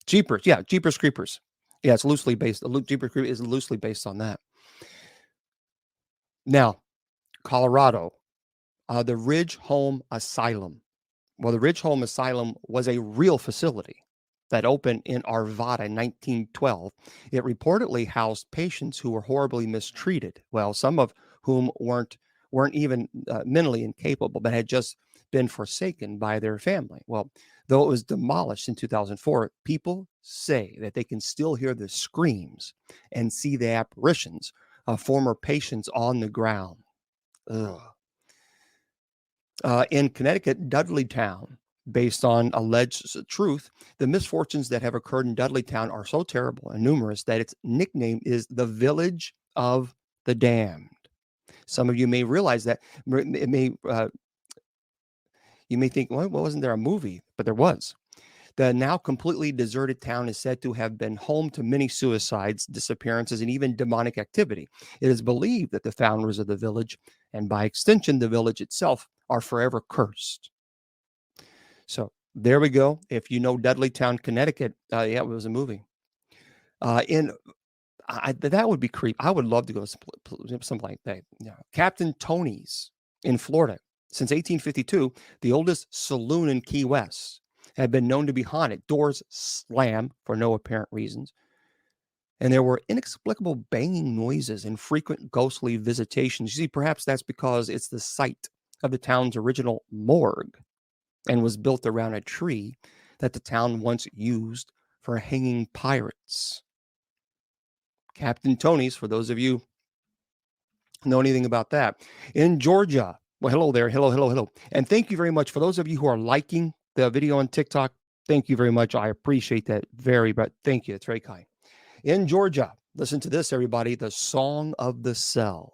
Speaker 1: Jeepers, yeah, Jeepers Creepers. Yeah, it's loosely based. Jeepers Creepers is loosely based on that. Now, Colorado, the Ridge Home Asylum. Well, the Ridge Home Asylum was a real facility that opened in Arvada in 1912. It reportedly housed patients who were horribly mistreated. Well, some of whom weren't even mentally incapable, but had just been forsaken by their family. Well, though it was demolished in 2004, people say that they can still hear the screams and see the apparitions of former patients on the ground. Ugh. In Connecticut, Dudleytown, based on alleged truth, the misfortunes that have occurred in Dudleytown are so terrible and numerous that its nickname is the Village of the Damned. Some of you may realize that. You may think, well, wasn't there a movie? But there was. The now completely deserted town is said to have been home to many suicides, disappearances, and even demonic activity. It is believed that the founders of the village, and by extension, the village itself, are forever cursed. So there we go. If you know Dudleytown, Connecticut, yeah, it was a movie. That would be creepy. I would love to go to something like that. Yeah. Captain Tony's in Florida. Since 1852, the oldest saloon in Key West had been known to be haunted. Doors slam for no apparent reasons. And there were inexplicable banging noises and frequent ghostly visitations. You see, perhaps that's because it's the site of the town's original morgue and was built around a tree that the town once used for hanging pirates. Captain Tony's, for those of you who know anything about that. In Georgia, well, hello there. Hello, hello, hello. And thank you very much for those of you who are liking the video on TikTok. Thank you very much. I appreciate that very much. Thank you. It's very kind. In Georgia, listen to this, everybody, the Song of the Cell.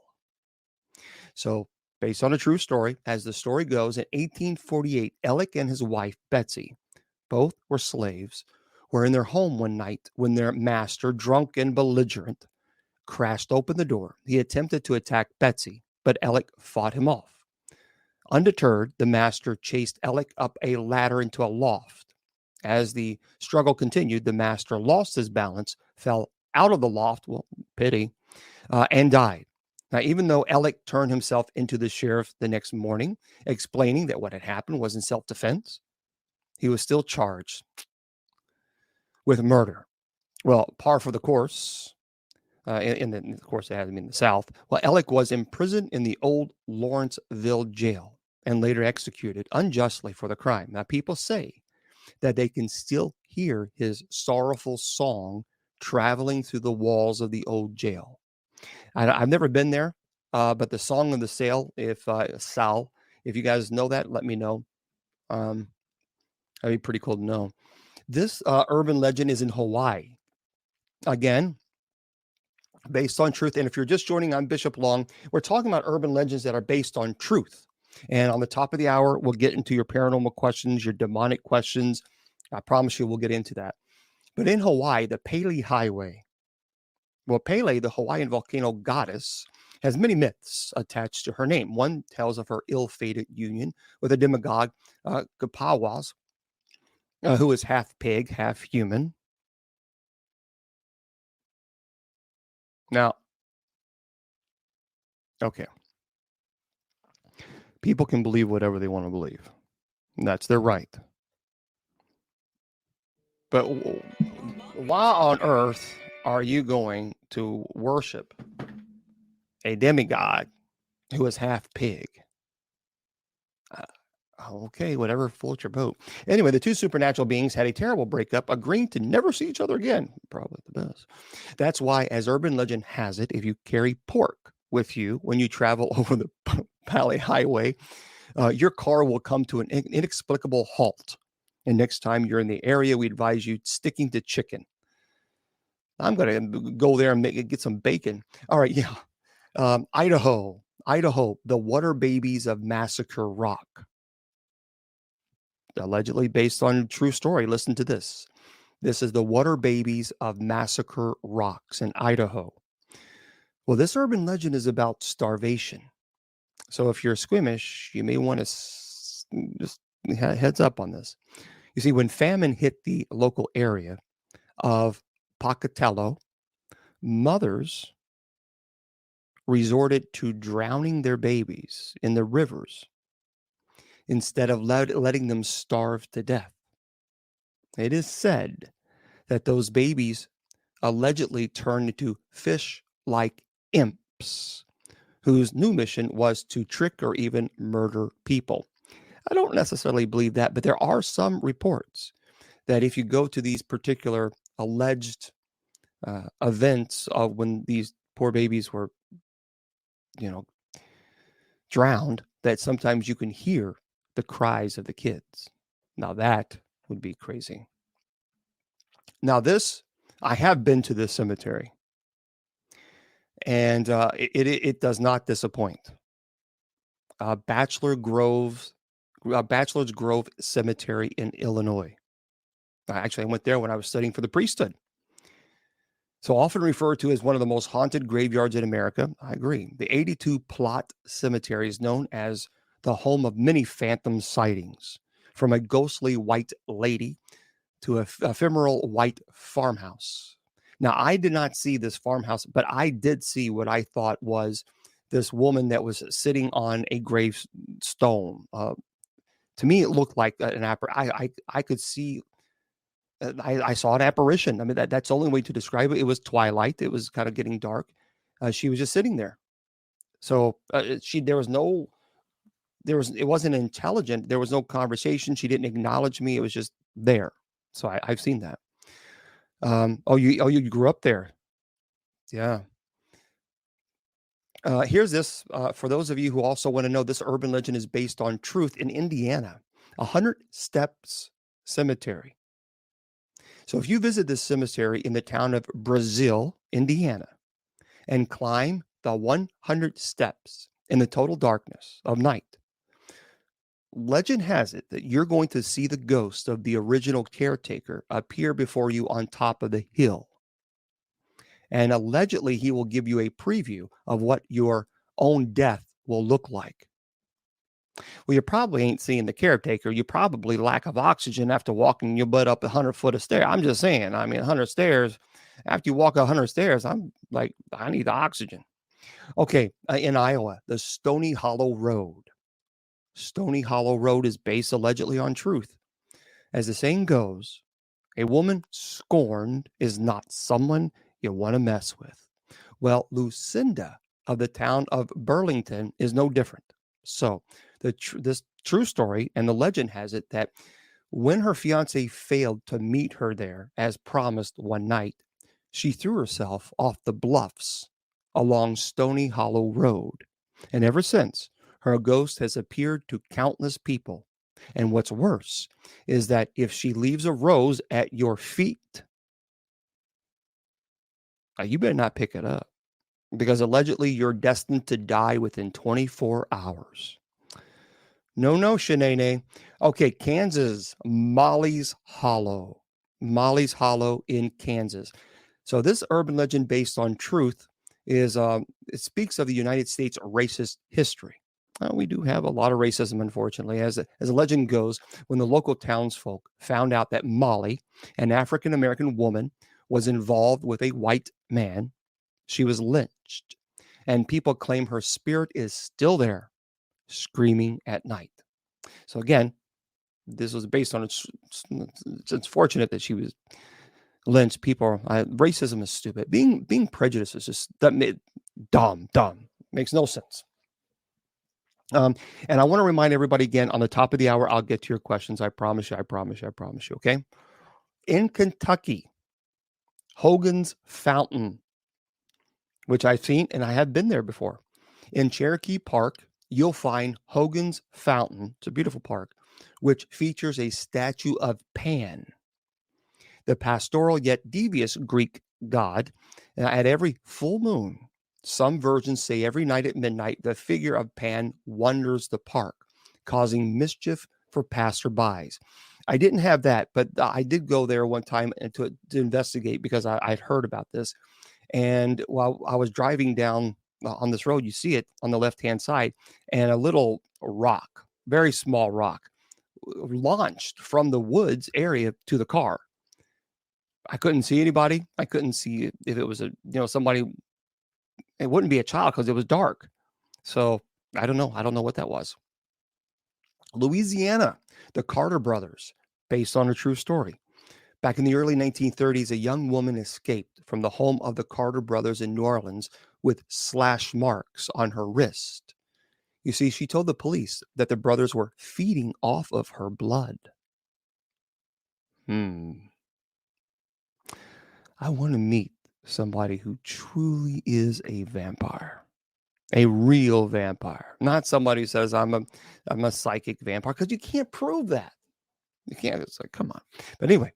Speaker 1: So, based on a true story, as the story goes, in 1848, Alec and his wife, Betsy, both were slaves, were in their home one night when their master, drunk and belligerent, crashed open the door. He attempted to attack Betsy, but Alec fought him off. Undeterred, the master chased Alec up a ladder into a loft. As the struggle continued, the master lost his balance, fell out of the loft, well, pity, and died. Now, even though Alec turned himself into the sheriff the next morning, explaining that what had happened was in self-defense, he was still charged with murder. Well, par for the course, of course, it had to be in the South. Well, Alec was imprisoned in the old Lawrenceville jail and later executed unjustly for the crime. Now, people say that they can still hear his sorrowful song traveling through the walls of the old jail. I've never been there, but the Song of the Sale, if you guys know that, let me know. That'd be pretty cool to know. This urban legend is in Hawaii. Again, based on truth. And if you're just joining, I'm Bishop Long. We're talking about urban legends that are based on truth. And on the top of the hour, we'll get into your paranormal questions, your demonic questions. I promise you we'll get into that. But in Hawaii, the Pele Highway, well, Pele, the Hawaiian volcano goddess, has many myths attached to her name. One tells of her ill-fated union with a demagogue, Kapawas, who is half pig, half human. Now, okay. People can believe whatever they want to believe. That's their right. But why on earth are you going to worship a demigod who is half pig? Okay, whatever floats your boat. Anyway, the two supernatural beings had a terrible breakup, agreeing to never see each other again. Probably the best. That's why, as urban legend has it, if you carry pork with you when you travel over the Pele Highway, your car will come to an inexplicable halt. And next time you're in the area, we advise you sticking to chicken. I'm going to go there and get some bacon. All right, yeah. Idaho, the Water Babies of Massacre Rock. Allegedly based on a true story. Listen to this. This is the Water Babies of Massacre Rocks in Idaho. Well, this urban legend is about starvation. So if you're squeamish, you may want to just heads up on this. You see, when famine hit the local area of Pocatello, mothers resorted to drowning their babies in the rivers instead of letting them starve to death. It is said that those babies allegedly turned into fish-like imps whose new mission was to trick or even murder people. I don't necessarily believe that, but there are some reports that if you go to these particular alleged events of when these poor babies were, drowned, that sometimes you can hear the cries of the kids. Now that would be crazy. Now I have been to this cemetery, and it does not disappoint. Bachelor's Grove Cemetery in Illinois. Actually, I went there when I was studying for the priesthood. So often referred to as one of the most haunted graveyards in America. I agree. The 82 plot cemetery is known as the home of many phantom sightings, from a ghostly white lady to a ephemeral white farmhouse. Now, I did not see this farmhouse, but I did see what I thought was this woman that was sitting on a gravestone. To me, it looked like an I could see I saw an apparition. I mean, that's the only way to describe it. It was twilight. It was kind of getting dark. She was just sitting there. So there was no, it wasn't intelligent. There was no conversation. She didn't acknowledge me. It was just there. So I've seen that. You grew up there. Yeah. Here's this for those of you who also want to know. This urban legend is based on truth in Indiana, 100 Steps Cemetery. So if you visit this cemetery in the town of Brazil, Indiana, and climb the 100 steps in the total darkness of night, legend has it that you're going to see the ghost of the original caretaker appear before you on top of the hill. And allegedly, he will give you a preview of what your own death will look like. Well, you probably ain't seeing the caretaker. You probably lack of oxygen after walking your butt up 100 foot of stairs. I'm just saying, I mean, 100 stairs, after you walk 100 stairs, I'm like, I need the oxygen. Okay, in Iowa, the Stony Hollow Road. Stony Hollow Road is based allegedly on truth. As the saying goes, a woman scorned is not someone you want to mess with. Well, Lucinda of the town of Burlington is no different. So this true story, and the legend has it that when her fiance failed to meet her there as promised one night, she threw herself off the bluffs along Stony Hollow Road. And ever since, her ghost has appeared to countless people. And what's worse is that if she leaves a rose at your feet, you better not pick it up, because allegedly you're destined to die within 24 hours. No, Shanae. Okay, Kansas, Molly's Hollow. Molly's Hollow in Kansas. So this urban legend based on truth is, it speaks of the United States racist history. We do have a lot of racism, unfortunately. As the legend goes, when the local townsfolk found out that Molly, an African-American woman, was involved with a white man, she was lynched. And people claim her spirit is still there, screaming at night. So again, this was based on, it's fortunate that she was lynched. People, racism is stupid. Being prejudiced is just dumb. Makes no sense. And I want to remind everybody again, on the top of the hour, I'll get to your questions. I promise you. Okay. In Kentucky, Hogan's Fountain, which I've seen and I have been there before. In Cherokee Park, you'll find Hogan's Fountain. It's a beautiful park, which features a statue of Pan, the pastoral yet devious Greek god. At every full moon, some versions say every night at midnight, the figure of Pan wanders the park, causing mischief for passerbys. I didn't have that, but I did go there one time to investigate, because I'd heard about this. And while I was driving down on this road, you see it on the left-hand side, and a little rock, very small rock, launched from the woods area to the car. I couldn't see anybody. I couldn't see if it was somebody. It wouldn't be a child because it was dark. So I don't know. I don't know what that was. Louisiana, the Carter brothers, based on a true story. Back in the early 1930s, a young woman escaped from the home of the Carter brothers in New Orleans with slash marks on her wrist. You see, she told the police that the brothers were feeding off of her blood. I want to meet somebody who truly is a vampire, a real vampire, not somebody who says I'm a psychic vampire, because you can't prove that. You can't. It's like, come on. But anyway,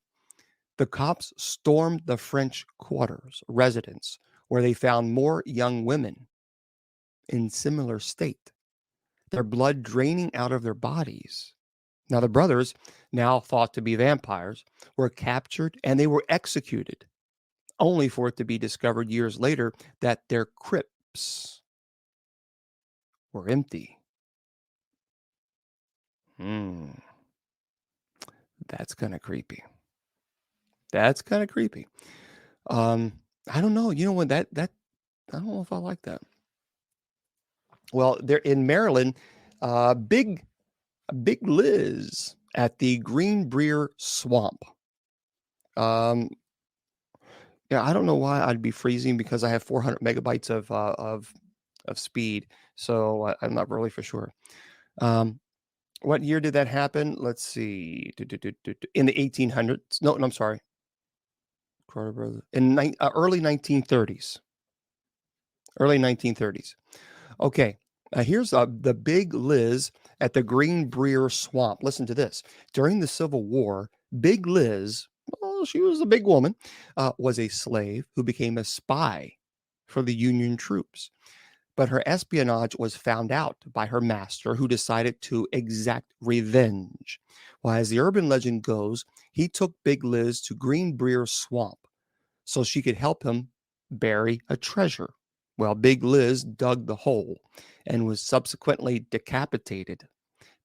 Speaker 1: the cops stormed the French Quarter's residence, where they found more young women in similar state, their blood draining out of their bodies. Now, the brothers, now thought to be vampires, were captured and they were executed, only for it to be discovered years later that their crypts were empty. That's kind of creepy. I don't know. You know what? That I don't know if I like that. Well, they're in Maryland. Big Liz at the Green Brier Swamp. Um, yeah, I don't know why I'd be freezing because I have 400 megabytes of speed, so I'm not really for sure. Um, what year did that happen? Let's see. In the 1800s. No, I'm sorry. In early 1930s. Early 1930s. Okay. Here's the Big Liz at the Green Brier Swamp. Listen to this. During the Civil War, Big Liz, well, she was a big woman, was a slave who became a spy for the Union troops. But her espionage was found out by her master, who decided to exact revenge. Well, as the urban legend goes, he took Big Liz to Green Brier Swamp so she could help him bury a treasure. Well, Big Liz dug the hole and was subsequently decapitated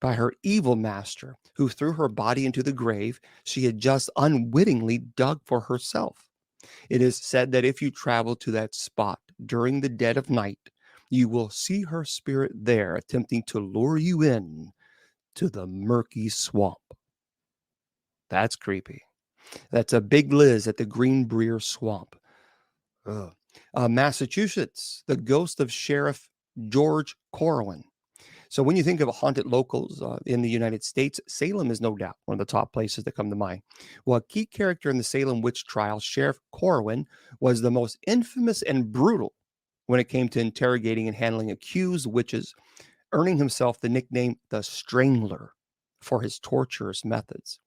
Speaker 1: by her evil master, who threw her body into the grave she had just unwittingly dug for herself. It is said that if you travel to that spot during the dead of night, you will see her spirit there attempting to lure you in to the murky swamp. That's creepy. That's a Big Liz at the Green Brier Swamp. Ugh. Massachusetts, the ghost of Sheriff George Corwin. So when you think of haunted locals in the United States, Salem is no doubt one of the top places that come to mind. Well, a key character in the Salem witch trial, Sheriff Corwin, was the most infamous and brutal when it came to interrogating and handling accused witches, earning himself the nickname the Strangler for his torturous methods.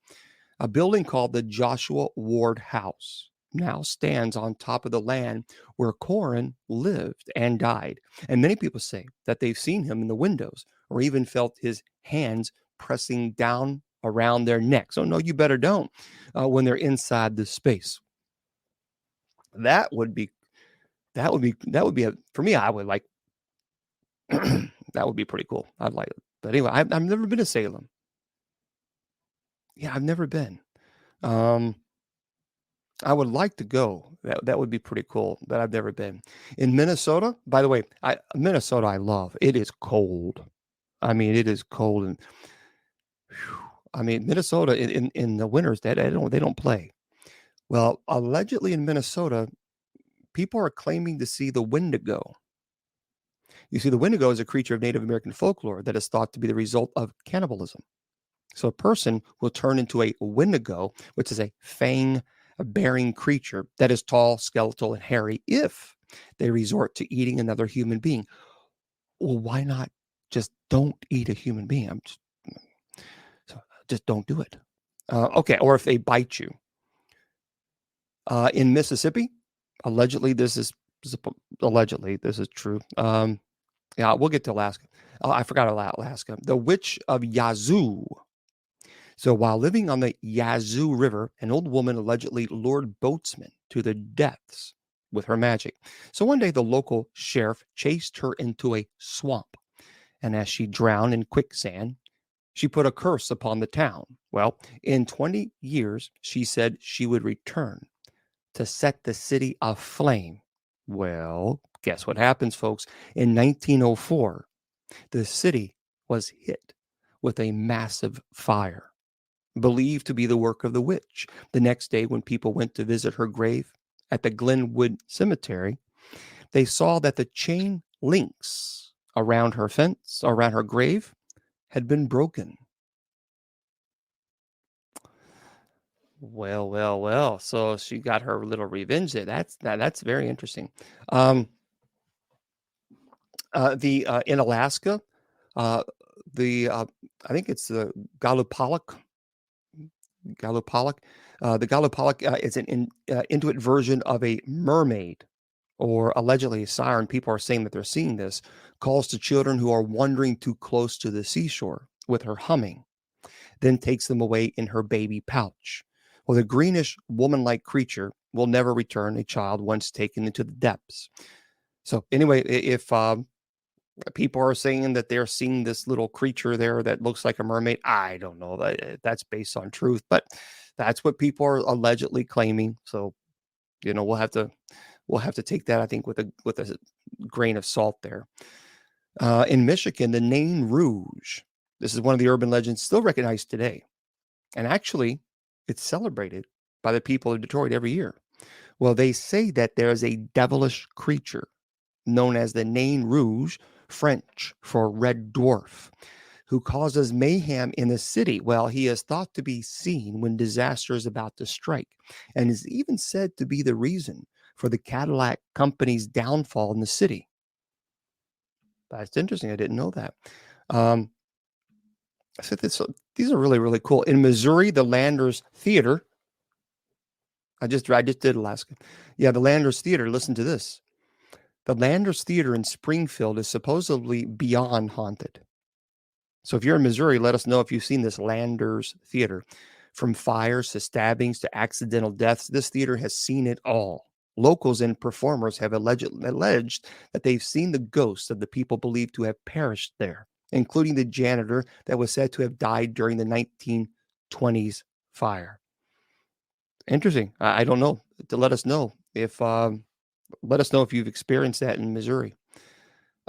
Speaker 1: A building called the Joshua Ward House now stands on top of the land where Corwin lived and died. And many people say that they've seen him in the windows or even felt his hands pressing down around their necks. Oh, no, you better don't when they're inside the space. That would be, for me, I would like, that would be pretty cool. I'd like it. But anyway, I've never been to Salem. Yeah, I've never been. I would like to go. That would be pretty cool, but I've never been. In Minnesota, by the way, Minnesota I love. It is cold. I mean, it is cold, and whew, I mean Minnesota in the winters they don't play. Well, allegedly in Minnesota, people are claiming to see the Wendigo. You see, the Wendigo is a creature of Native American folklore that is thought to be the result of cannibalism. So a person will turn into a Wendigo, which is a fang-bearing creature that is tall, skeletal, and hairy if they resort to eating another human being. Well, why not just don't eat a human being? So just don't do it. Okay, or if they bite you. In Mississippi, allegedly this is true. Yeah, we'll get to Alaska. I forgot about Alaska. The Witch of Yazoo. So while living on the Yazoo River, an old woman allegedly lured boatsmen to their deaths with her magic. So one day, the local sheriff chased her into a swamp. And as she drowned in quicksand, she put a curse upon the town. Well, in 20 years, she said she would return to set the city aflame. Well, guess what happens, folks? In 1904, the city was hit with a massive fire, believed to be the work of the witch. The next day, when people went to visit her grave at the Glenwood Cemetery, they saw that the chain links around her fence, around her grave, had been broken. Well, well, well. So she got her little revenge there. That's very interesting. Um, the In Alaska, uh, the I think it's the Galupalak. Galupalak. The Galupalak is an Inuit version of a mermaid, or allegedly a siren. People are saying that they're seeing this. Calls to children who are wandering too close to the seashore with her humming, then takes them away in her baby pouch. Well, the greenish woman-like creature will never return a child once taken into the depths. So anyway, if people are saying that they're seeing this little creature there that looks like a mermaid, I don't know. That's based on truth, but that's what people are allegedly claiming. So, we'll have to take that, I think, with a grain of salt there. In Michigan, the Nain Rouge. This is one of the urban legends still recognized today. And actually, it's celebrated by the people of Detroit every year. Well, they say that there is a devilish creature known as the Nain Rouge, French for red dwarf, who causes mayhem in the city. Well, he is thought to be seen when disaster is about to strike, and is even said to be the reason for the Cadillac company's downfall in the city. That's interesting. I didn't know that. Um, so these are really, really cool. In Missouri, the Landers Theater. I just did Alaska. Yeah, the Landers Theater. Listen to this. The Landers Theater in Springfield is supposedly beyond haunted. So if you're in Missouri, let us know if you've seen this Landers Theater. From fires to stabbings to accidental deaths, this theater has seen it all. Locals and performers have alleged that they've seen the ghosts of the people believed to have perished there, including the janitor that was said to have died during the 1920s fire. Interesting. I don't know. To let us know if you've experienced that in Missouri.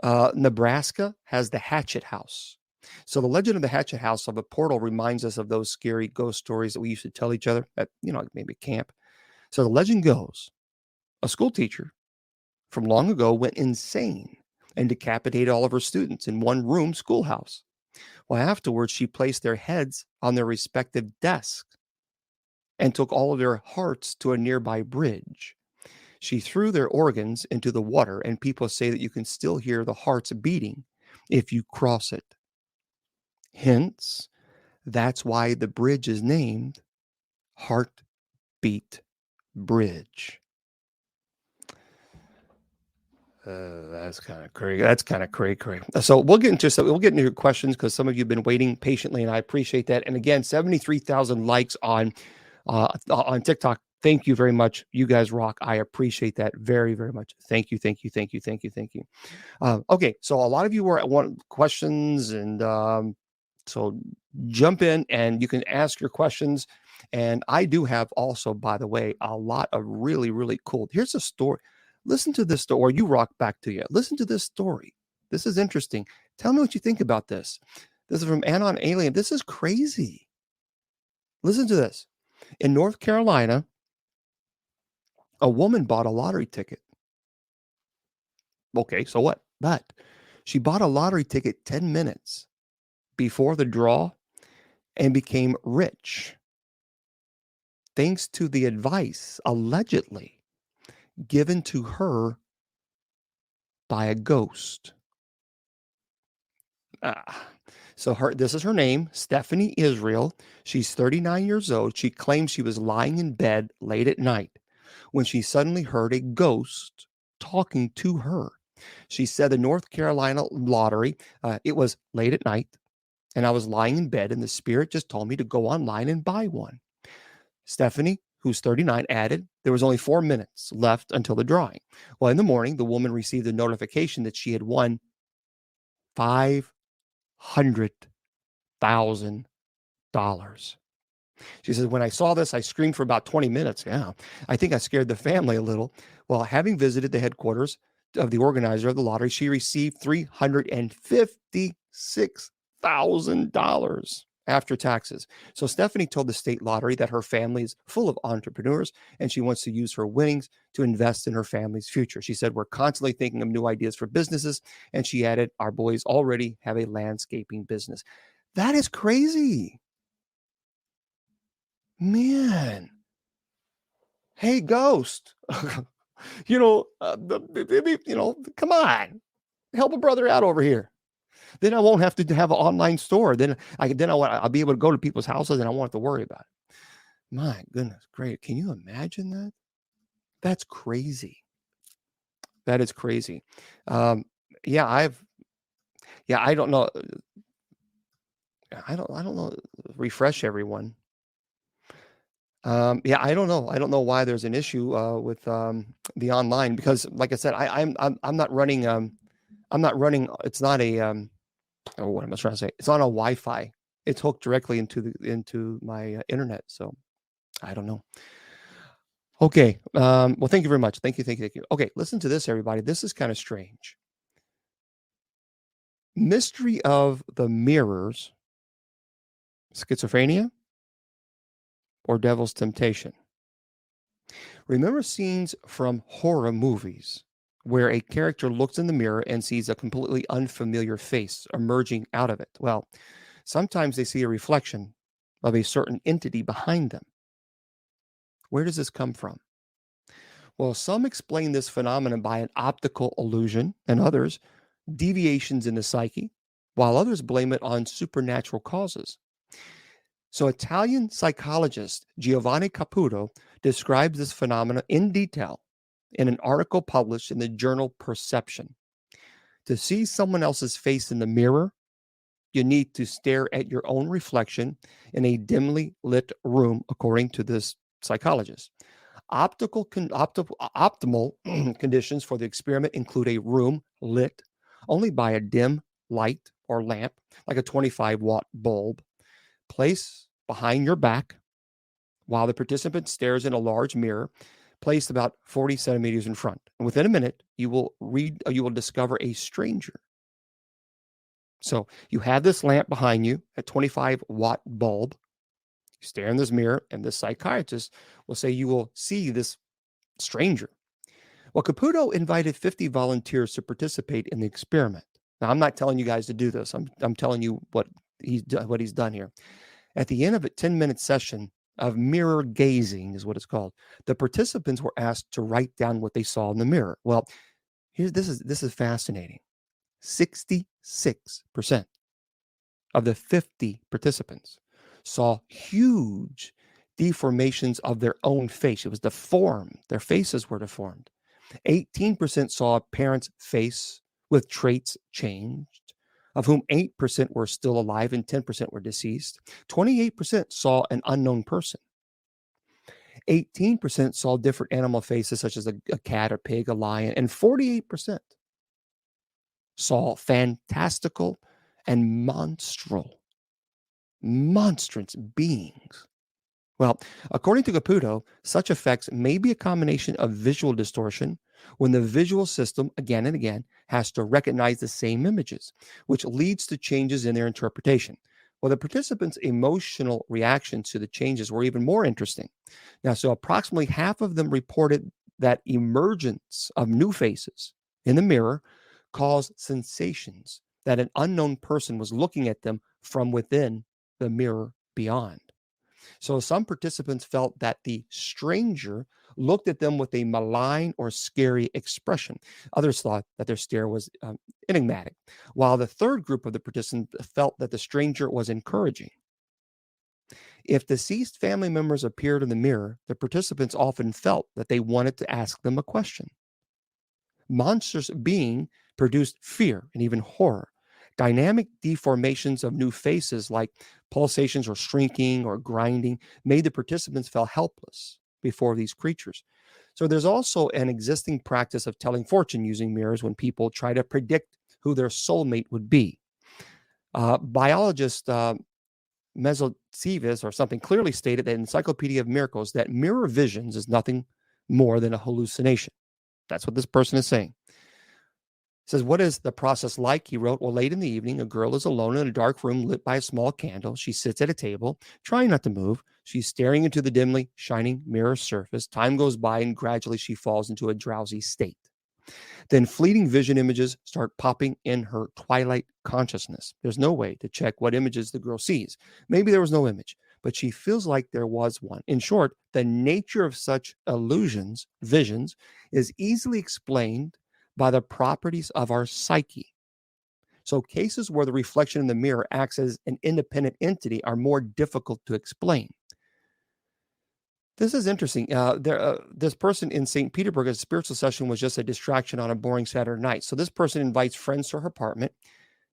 Speaker 1: Nebraska has the Hatchet House. So the legend of the Hatchet House of a portal reminds us of those scary ghost stories that we used to tell each other at, maybe camp. So the legend goes, a school teacher from long ago went insane and decapitated all of her students in one room schoolhouse. Well, afterwards, she placed their heads on their respective desks and took all of their hearts to a nearby bridge. She threw their organs into the water, and people say that you can still hear the hearts beating if you cross it. Hence, that's why the bridge is named Heartbeat Bridge. That's kind of crazy. That's kind of crazy. So we'll get into your questions because some of you have been waiting patiently, and I appreciate that. And again, 73,000 likes on TikTok. Thank you very much. You guys rock. I appreciate that very, very much. Thank you. Okay, so a lot of you want questions, and so jump in and you can ask your questions. And I do have also, by the way, a lot of really, really cool. Here's a story. Listen to this story. You rock back to you. Listen to this story. This is interesting. Tell me what you think about this. This is from Anon Alien. This is crazy. Listen to this. In North Carolina, a woman bought a lottery ticket. Okay, so what? But she bought a lottery ticket 10 minutes before the draw and became rich thanks to the advice, allegedly, given to her by a ghost. So this is her name, Stephanie Israel. She's 39 years old. She claims she was lying in bed late at night when she suddenly heard a ghost talking to her. She said the North Carolina lottery, it was late at night, and I was lying in bed, and the spirit just told me to go online and buy one. Stephanie, who's 39, added there was only 4 minutes left until the drawing. Well, in the morning, the woman received a notification that she had won $500,000. She says, when I saw this, I screamed for about 20 minutes. Yeah, I think I scared the family a little. Well, having visited the headquarters of the organizer of the lottery, she received $356,000 after taxes. So Stephanie told the state lottery that her family is full of entrepreneurs and she wants to use her winnings to invest in her family's future. She said, we're constantly thinking of new ideas for businesses. And she added, our boys already have a landscaping business. That is crazy. Man. Hey, ghost. Come on. Help a brother out over here. Then I won't have to have an online store. I'll be able to go to people's houses and I won't have to worry about it. My goodness, great. Can you imagine that? That's crazy. That is crazy. I don't know. I don't know. Refresh everyone. I don't know. I don't know why there's an issue with the online, because like I said, I'm not running it's not a what am I trying to say? It's on a Wi-Fi. It's hooked directly into my internet. So I don't know. Okay. Well, thank you very much. Thank you. Okay, listen to this, everybody. This is kind of strange. Mystery of the mirrors, schizophrenia, or devil's temptation. Remember scenes from horror movies where a character looks in the mirror and sees a completely unfamiliar face emerging out of it? Well, sometimes they see a reflection of a certain entity behind them. Where does this come from? Well, some explain this phenomenon by an optical illusion, and others, deviations in the psyche, while others blame it on supernatural causes. So, Italian psychologist Giovanni Caputo describes this phenomenon in detail in an article published in the journal Perception. To see someone else's face in the mirror, you need to stare at your own reflection in a dimly lit room, according to this psychologist. Optimal conditions for the experiment include a room lit only by a dim light or lamp, like a 25-watt bulb, placed behind your back while the participant stares in a large mirror placed about 40 centimeters in front. And within a minute, you will discover a stranger. So you have this lamp behind you, a 25-watt bulb. You stare in this mirror, and the psychiatrist will say you will see this stranger. Well, Caputo invited 50 volunteers to participate in the experiment. Now, I'm not telling you guys to do this. I'm telling you what he's done here. At the end of a 10-minute session of mirror gazing, is what it's called, the participants were asked to write down what they saw in the mirror. Well, this is fascinating. 66% of the 50 participants saw huge deformations of their own face. It was deformed. Their faces were deformed. 18% saw a parent's face with traits changed, of whom 8% were still alive and 10% were deceased. 28% saw an unknown person. 18% saw different animal faces, such as a cat, a pig, a lion, and 48% saw fantastical and monstrous beings. Well, according to Caputo, such effects may be a combination of visual distortion when the visual system, again and again, has to recognize the same images, which leads to changes in their interpretation. Well, the participants' emotional reactions to the changes were even more interesting. Now, so approximately half of them reported that emergence of new faces in the mirror caused sensations that an unknown person was looking at them from within the mirror beyond. So some participants felt that the stranger looked at them with a malign or scary expression. Others thought that their stare was enigmatic, while the third group of the participants felt that the stranger was encouraging. If deceased family members appeared in the mirror, the participants often felt that they wanted to ask them a question. Monstrous being produced fear and even horror. Dynamic deformations of new faces, like pulsations or shrinking or grinding, made the participants feel helpless before these creatures. So there's also an existing practice of telling fortune using mirrors when people try to predict who their soulmate would be. Biologist Mesotsevis or something clearly stated in Encyclopedia of Miracles that mirror visions is nothing more than a hallucination. That's what this person is saying. Says, what is the process like? He wrote, well, late in the evening, a girl is alone in a dark room lit by a small candle. She sits at a table, trying not to move. She's staring into the dimly shining mirror surface. Time goes by, and gradually she falls into a drowsy state. Then fleeting vision images start popping in her twilight consciousness. There's no way to check what images the girl sees. Maybe there was no image, but she feels like there was one. In short, the nature of such illusions, visions, is easily explained by the properties of our psyche. So cases where the reflection in the mirror acts as an independent entity are more difficult to explain. This is interesting. This person in St. Petersburg, a spiritual session was just a distraction on a boring Saturday night. So this person invites friends to her apartment.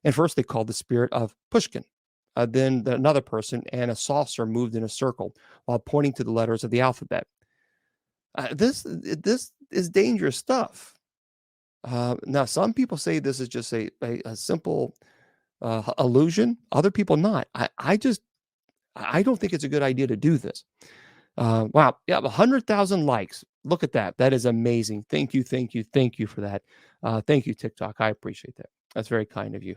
Speaker 1: And first they called the spirit of Pushkin. Then another person and a saucer moved in a circle while pointing to the letters of the alphabet. This is dangerous stuff. Now, some people say this is just a simple illusion. Other people not. I don't think it's a good idea to do this. Wow, yeah, 100,000 likes. Look at that. That is amazing. Thank you for that. Thank you, TikTok. I appreciate that. That's very kind of you.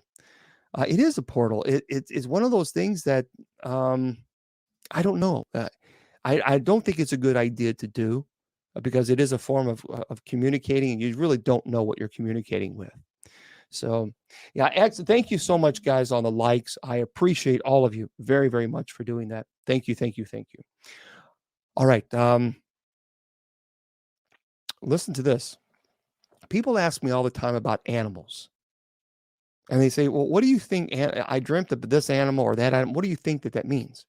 Speaker 1: It is a portal. It's one of those things that I don't know. I don't think it's a good idea to do. because it is a form of communicating, and you really don't know what you're communicating with. So, yeah, excellent. Thank you so much, guys, on the likes. I appreciate all of you very, very much for doing that. Thank you, thank you, thank you. All right. Listen to this. People ask me all the time about animals. And they say, well, what do you think? I dreamt of this animal or that animal. What do you think that means?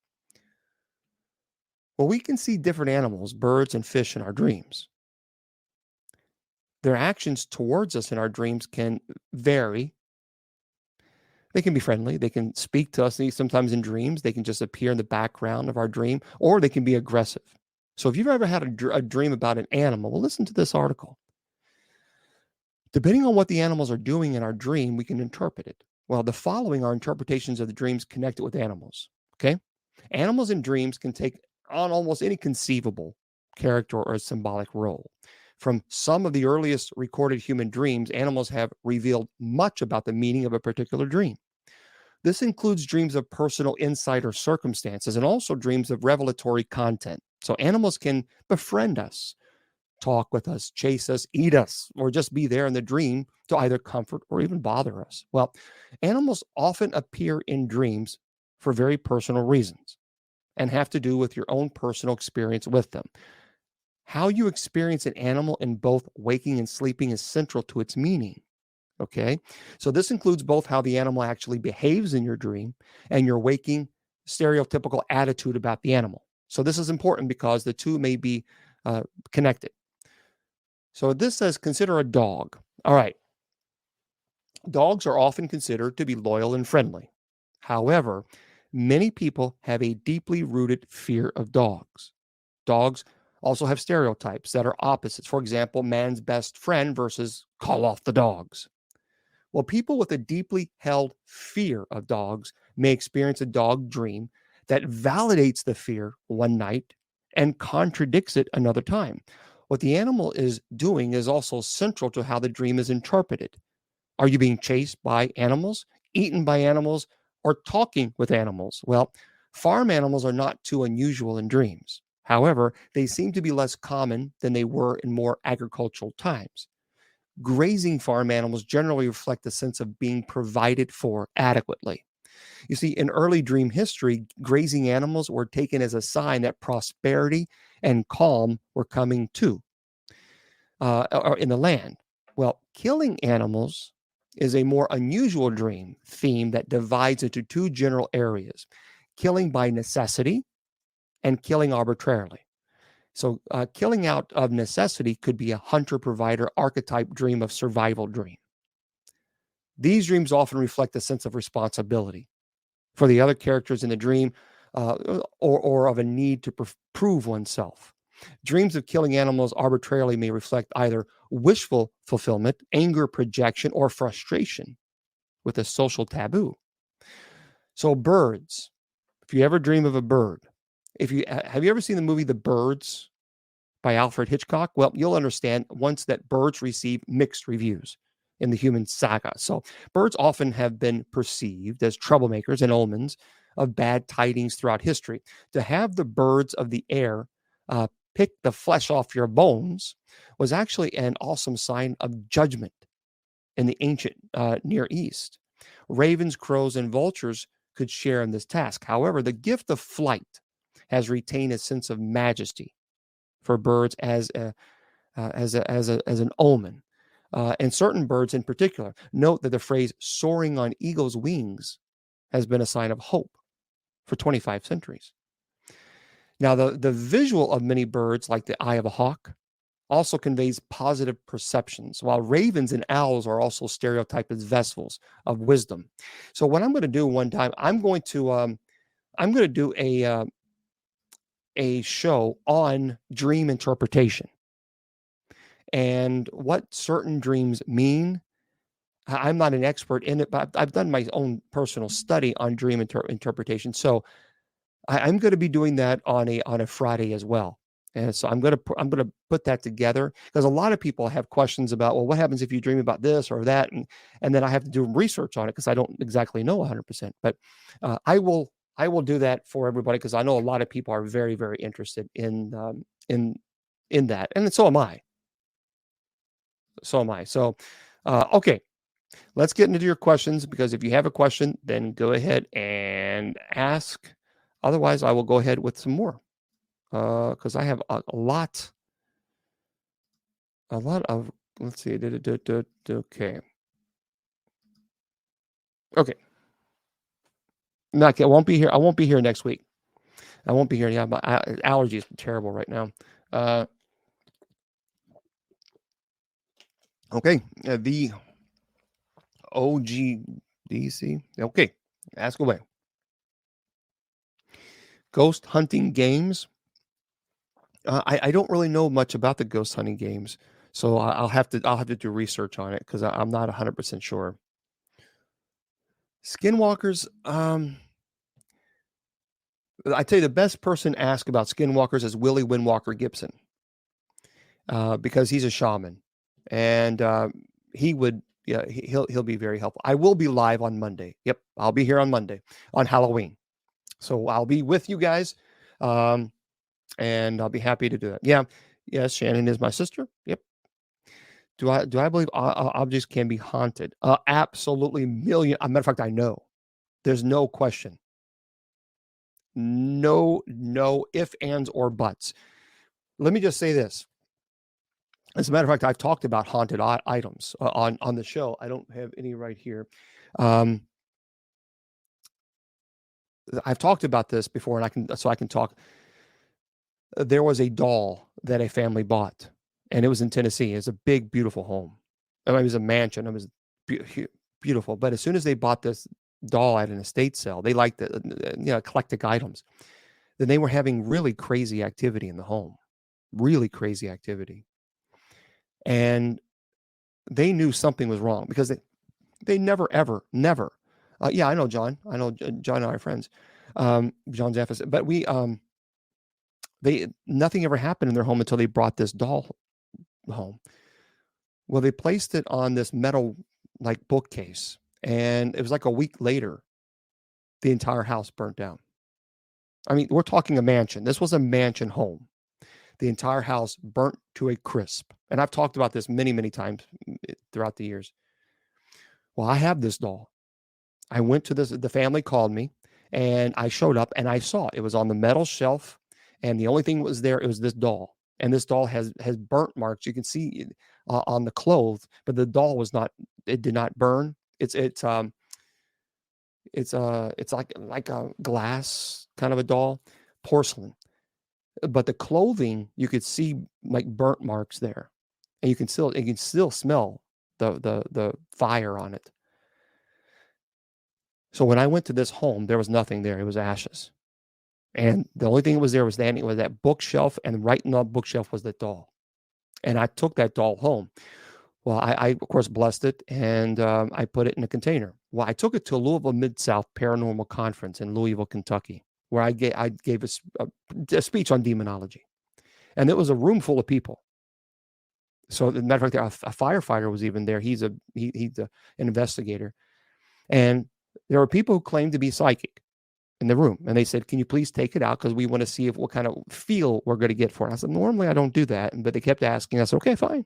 Speaker 1: Well, we can see different animals, birds and fish, in our dreams. Their actions towards us in our dreams can vary. They can be friendly. They can speak to us. Sometimes in dreams, they can just appear in the background of our dream, or they can be aggressive. So if you've ever had a dream about an animal, well, listen to this article. Depending on what the animals are doing in our dream, we can interpret it. Well, the following are interpretations of the dreams connected with animals. Okay. Animals in dreams can take on almost any conceivable character or symbolic role. From some of the earliest recorded human dreams, animals have revealed much about the meaning of a particular dream. This includes dreams of personal insight or circumstances, and also dreams of revelatory content. So animals can befriend us, talk with us, chase us, eat us, or just be there in the dream to either comfort or even bother us. Well, animals often appear in dreams for very personal reasons and have to do with your own personal experience with them. How you experience an animal in both waking and sleeping is central to its meaning. Okay. So this includes both how the animal actually behaves in your dream and your waking stereotypical attitude about the animal. So this is important because the two may be connected. So this says, consider a dog. All right. Dogs are often considered to be loyal and friendly. However, many people have a deeply rooted fear of dogs. Dogs also have stereotypes that are opposites. For example, man's best friend versus call off the dogs. Well, people with a deeply held fear of dogs may experience a dog dream that validates the fear one night and contradicts it another time. What the animal is doing is also central to how the dream is interpreted. Are you being chased by animals, eaten by animals, or talking with animals? Well, farm animals are not too unusual in dreams. However, they seem to be less common than they were in more agricultural times. Grazing farm animals generally reflect a sense of being provided for adequately. You see, in early dream history, grazing animals were taken as a sign that prosperity and calm were coming to or in the land. Well, killing animals is a more unusual dream theme that divides into two general areas: killing by necessity and killing arbitrarily. So, killing out of necessity could be a hunter provider archetype dream of survival dream. These dreams often reflect a sense of responsibility for the other characters in the dream, or of a need to prove oneself. Dreams of killing animals arbitrarily may reflect either wishful fulfillment, anger projection, or frustration with a social taboo. So, birds. If you ever dream of a bird, if you have you ever seen the movie The Birds by Alfred Hitchcock? Well, you'll understand once that birds receive mixed reviews in the human saga. So, birds often have been perceived as troublemakers and omens of bad tidings throughout history. To have the birds of the air pick the flesh off your bones was actually an awesome sign of judgment in the ancient Near East. Ravens, crows, and vultures could share in this task. However, the gift of flight has retained a sense of majesty for birds as an omen. And certain birds in particular. Note that the phrase soaring on eagle's wings has been a sign of hope for 25 centuries. Now, the visual of many birds, like the eye of a hawk, also conveys positive perceptions, while ravens and owls are also stereotyped as vessels of wisdom. So what I'm going to do one time, I'm going to do a show on dream interpretation and what certain dreams mean. I'm not an expert in it, but I've done my own personal study on dream interpretation. So I'm going to be doing that on a Friday as well. And so I'm going to put that together because a lot of people have questions about, well, what happens if you dream about this or that, and then I have to do research on it because I don't exactly know 100%. But I will do that for everybody because I know a lot of people are very, very interested in in that, and so am I. So am I. So, okay, let's get into your questions, because if you have a question, then go ahead and ask. Otherwise, I will go ahead with some more, because I have a lot of. Let's see. Okay. Okay. Not. I won't be here. I won't be here next week. I won't be here. Yeah, my allergies are terrible right now. Okay. The OGDC. Okay. Ask away. Ghost hunting games. I don't really know much about the ghost hunting games, so I'll have to do research on it, because I'm not 100% sure. Skinwalkers. I tell you, the best person to ask about skinwalkers is Willie Windwalker Gibson, because he's a shaman, and he would. Yeah, he'll be very helpful. I will be live on Monday. Yep, I'll be here on Monday on Halloween, so I'll be with you guys, and I'll be happy to do that. Yeah, yes, Shannon is my sister. Yep. Do I believe objects can be haunted? Absolutely, million. A matter of fact, I know. There's no question. No if, ands, or buts. Let me just say this. As a matter of fact, I've talked about haunted items on the show. I don't have any right here. I've talked about this before, and I can talk. There was a doll that a family bought, and it was in Tennessee. It's a big, beautiful home. I mean, it was a mansion. It was beautiful. But as soon as they bought this doll at an estate sale, they liked the eclectic items. Then they were having really crazy activity in the home, really crazy activity, and they knew something was wrong, because they never ever never. Yeah, I know John. I know John and I are friends. John Zaffis, but nothing ever happened in their home until they brought this doll home. Well, they placed it on this metal like bookcase, and it was like a week later, the entire house burnt down. I mean, we're talking a mansion. This was a mansion home. The entire house burnt to a crisp. And I've talked about this many, many times throughout the years. Well, I have this doll. I went to the family called me, and I showed up, and I saw it. It was on the metal shelf, and the only thing that was there, it was this doll. And this doll has burnt marks. You can see on the clothes, but the doll was not. It did not burn. It's like a glass kind of a doll, porcelain. But the clothing, you could see like burnt marks there, and you can still smell the fire on it. So when I went to this home, there was nothing there. It was ashes. And the only thing that was there was that bookshelf, and right in the bookshelf was that doll. And I took that doll home. Well, I of course blessed it, and I put it in a container. Well, I took it to Louisville Mid-South Paranormal Conference in Louisville, Kentucky, where I gave a speech on demonology, and it was a room full of people. So, as a matter of fact, a firefighter was even there. He's an investigator, and there were people who claimed to be psychic in the room, and they said, "Can you please take it out, because we want to see what kind of feel we're going to get for it." I said, "Normally, I don't do that," but they kept asking. I said, "Okay, fine."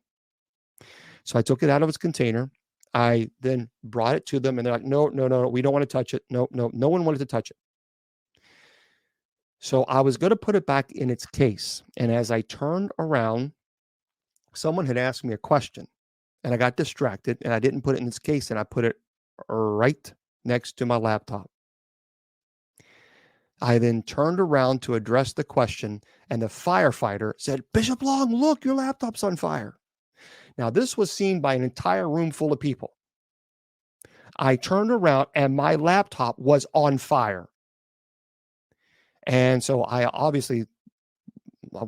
Speaker 1: So I took it out of its container. I then brought it to them, and they're like, "No, we don't want to touch it. No one wanted to touch it." So I was going to put it back in its case, and as I turned around, someone had asked me a question, and I got distracted, and I didn't put it in its case, and I put it right next to my laptop. I then turned around to address the question, and the firefighter said, "Bishop Long, look, your laptop's on fire." Now, this was seen by an entire room full of people. I turned around, and my laptop was on fire. And so I was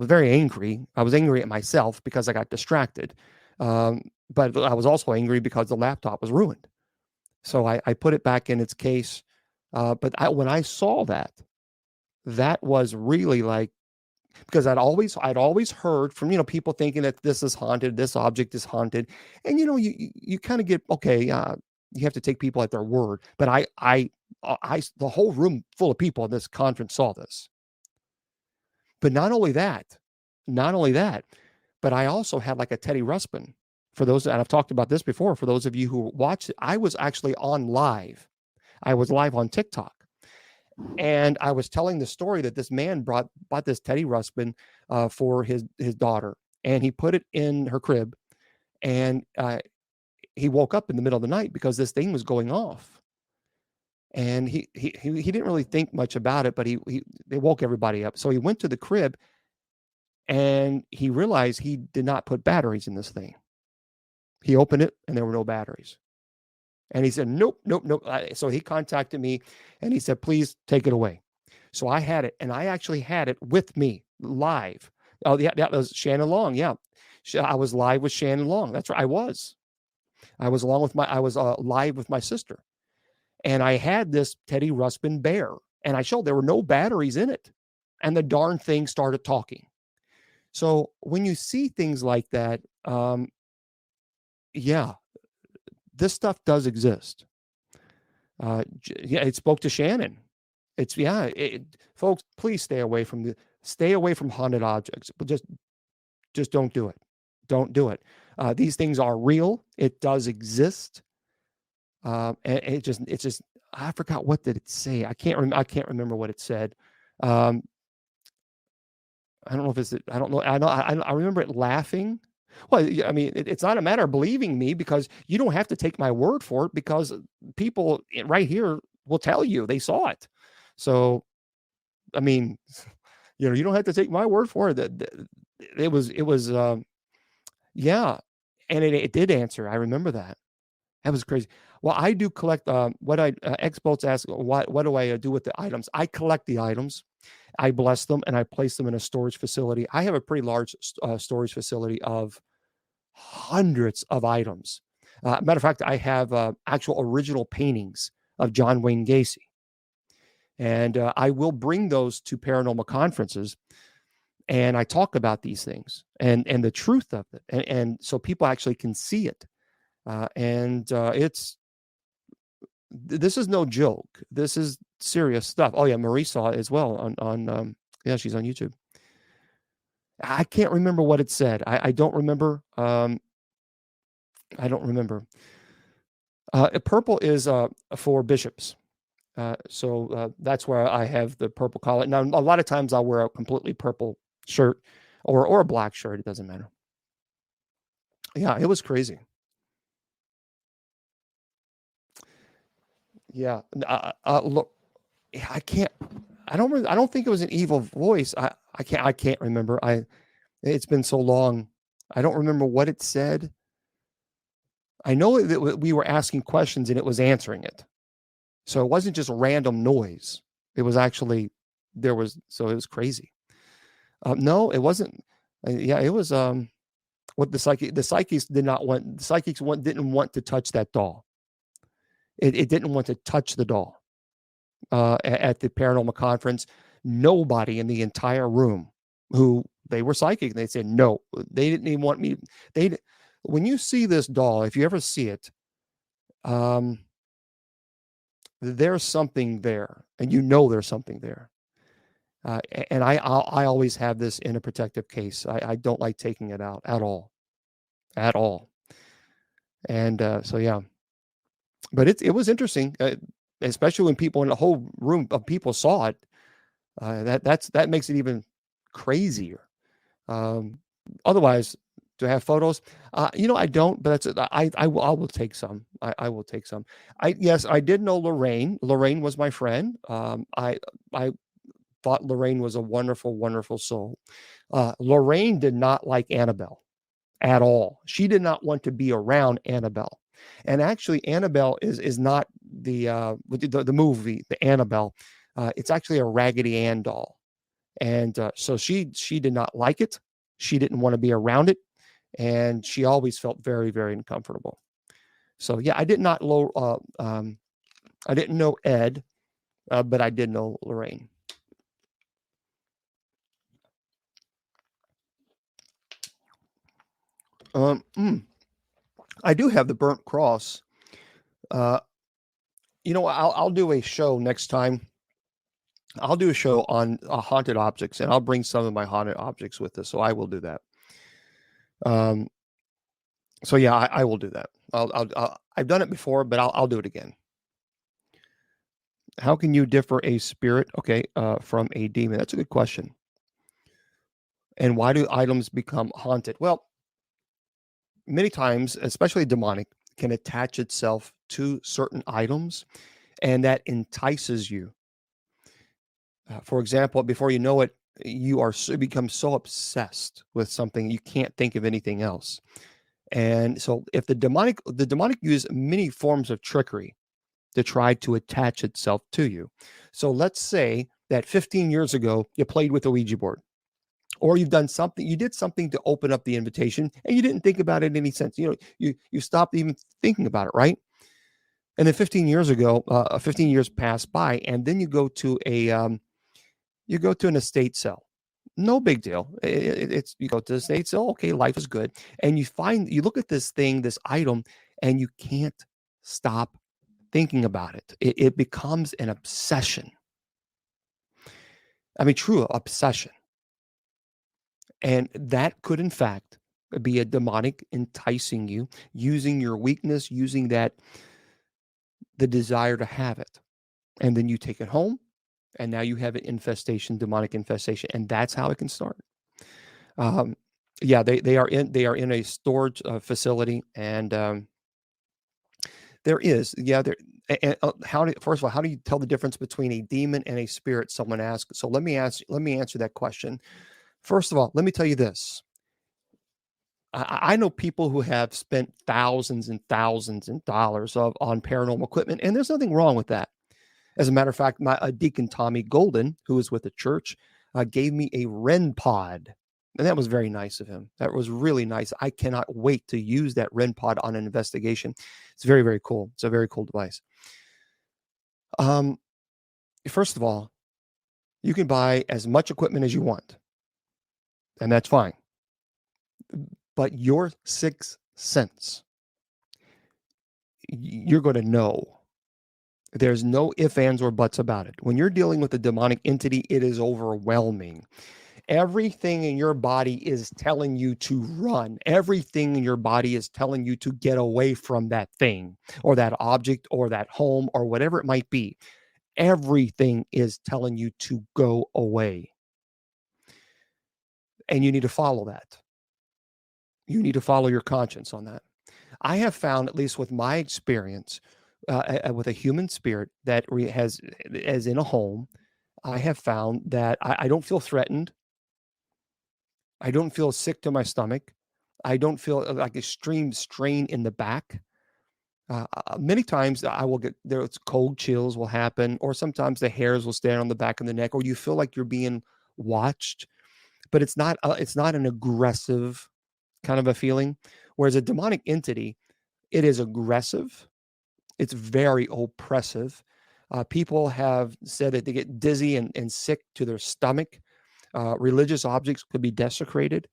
Speaker 1: very angry. I was angry at myself because I got distracted. But I was also angry because the laptop was ruined. So I put it back in its case. But when I saw that was really like, because I'd always heard from the thinking that this is haunted, this object is haunted, and you kind of get okay. You have to take people at their word. But the whole room full of people in this conference saw this. But not only that, but I also had like a Teddy Ruxpin. For those, and I've talked about this before, for those of you who watched it, I was actually on live. I was live on TikTok. And I was telling the story that this man bought this Teddy Ruxpin for his daughter, and he put it in her crib, and he woke up in the middle of the night because this thing was going off, and he didn't really think much about it, but they woke everybody up. So he went to the crib, and he realized he did not put batteries in this thing. He opened it, and there were no batteries. And he said, nope. So he contacted me, and he said, please take it away. So I had it, and I actually had it with me live. Oh, yeah, that was Shannon Long. Yeah, I was live with Shannon Long. That's right. I was live with my sister, and I had this Teddy Ruxpin bear, and I showed there were no batteries in it, and the darn thing started talking. So when you see things like that, yeah, this stuff does exist. Yeah, it spoke to Shannon. Folks, please stay away from haunted objects. But just don't do it. Don't do it. These things are real. It does exist. And it's just I forgot, what did it say? I can't remember what it said. I don't know if it's I don't know. I remember it laughing. Well, I mean, it's not a matter of believing me, because you don't have to take my word for it, because people right here will tell you they saw it. So, I mean, you don't have to take my word for it. It was, yeah. And it did answer. I remember that. That was crazy. Well, I do collect, X-Bolts asked, what do I do with the items? I collect the items. I bless them, and I place them in a storage facility. I have a pretty large storage facility of hundreds of items. Matter of fact, I have actual original paintings of John Wayne Gacy. And I will bring those to paranormal conferences, and I talk about these things and the truth of it. And so people actually can see it. This is no joke. This is serious stuff. Oh yeah, Marie saw it as well on yeah, she's on YouTube. I can't remember what it said. I don't remember. I don't remember. Purple is for bishops. So that's where I have the purple collar. Now, a lot of times I'll wear a completely purple shirt or a black shirt. It doesn't matter. Yeah, it was crazy. Yeah. Look, I don't think it was an evil voice. I can't remember. It's been so long. I don't remember what it said. I know that we were asking questions and it was answering it. So it wasn't just random noise. It was actually, so it was crazy. No, it wasn't. Yeah, it was, what the psychics didn't want to touch that doll. It didn't want to touch the doll. At the paranormal conference, nobody in the entire room who they were psychic, they said, no, they didn't even want me. When you see this doll, if you ever see it, there's something there, and there's something there. And I always have this in a protective case. I don't like taking it out at all. And so, yeah, but it was interesting, especially when people in the whole room of people saw it. That makes it even crazier. Otherwise, do I have photos? I don't, but I will take some. I will take some. Yes, I did know Lorraine. Lorraine was my friend. I thought Lorraine was a wonderful, wonderful soul. Lorraine did not like Annabelle at all. She did not want to be around Annabelle. And actually, Annabelle is not the movie, the Annabelle. It's actually a Raggedy Ann doll. And so she did not like it. She didn't want to be around it. And she always felt very, very uncomfortable. So yeah, I didn't know Ed, but I did know Lorraine. I do have the burnt cross. I'll do a show next time. I'll do a show on haunted objects, and I'll bring some of my haunted objects with us. So I will do that. Um, so yeah, I will do that. I've done it before, but I'll do it again. How can you differ a spirit, okay, from a demon? That's a good question. And why do items become haunted? Well, many times, especially demonic, can attach itself to certain items, and that entices you. For example, before you know it, become so obsessed with something you can't think of anything else. And so, if the demonic use many forms of trickery to try to attach itself to you. So let's say that 15 years ago you played with a Ouija board, or you did something to open up the invitation, and you didn't think about it in any sense. You stopped even thinking about it, right? And then 15 years ago, 15 years pass by, and then you go to an estate sale. No big deal. It's you go to the estate sale. Okay, life is good, and you look at this thing, this item, and you can't stop thinking about it. It becomes an obsession. I mean, true obsession, and that could, in fact, be a demonic enticing you, using your weakness, using that the desire to have it, and then you take it home, and now you have an infestation, demonic infestation, and that's how it can start. Um, yeah, they are in a storage facility, and there is there. First of all, how do you tell the difference between a demon and a spirit? Someone asked. So let me answer that question. First of all, let me tell you this. I know people who have spent thousands and thousands and dollars on paranormal equipment, and there's nothing wrong with that. As a matter of fact, my Deacon Tommy Golden, who is with the church, gave me a Ren pod. And that was very nice of him. That was really nice. I cannot wait to use that Ren pod on an investigation. It's very, very cool. It's a very cool device. Um, First of all, you can buy as much equipment as you want, and that's fine. But your 6 cents, you're going to know. There's no ifs, ands, or buts about it. When you're dealing with a demonic entity, it is overwhelming. Everything in your body is telling you to run. Everything in your body is telling you to get away from that thing or that object or that home or whatever it might be. Everything is telling you to go away. And you need to follow that. You need to follow your conscience on that. I have found, at least with my experience, with a human spirit that has, as in a home, I have found that I don't feel threatened. I don't feel sick to my stomach. I don't feel like extreme strain in the back. Many times I will get there's cold chills will happen, or sometimes the hairs will stand on the back of the neck, or you feel like you're being watched, but it's not an aggressive kind of a feeling. Whereas a demonic entity, it is aggressive. It's very oppressive. People have said that they get dizzy and sick to their stomach. Religious objects could be desecrated.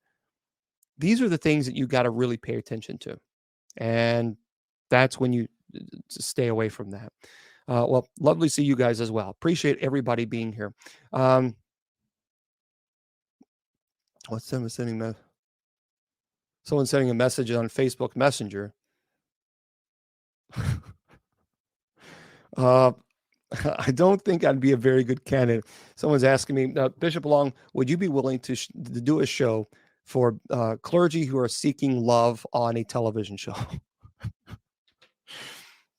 Speaker 1: These are the things that you got to really pay attention to. And that's when you stay away from that. Well, lovely to see you guys as well. Appreciate everybody being here. What's someone sending a message on Facebook Messenger? uh, I don't think I'd be a very good candidate. Someone's asking me, Bishop Long, would you be willing to do a show for clergy who are seeking love on a television show?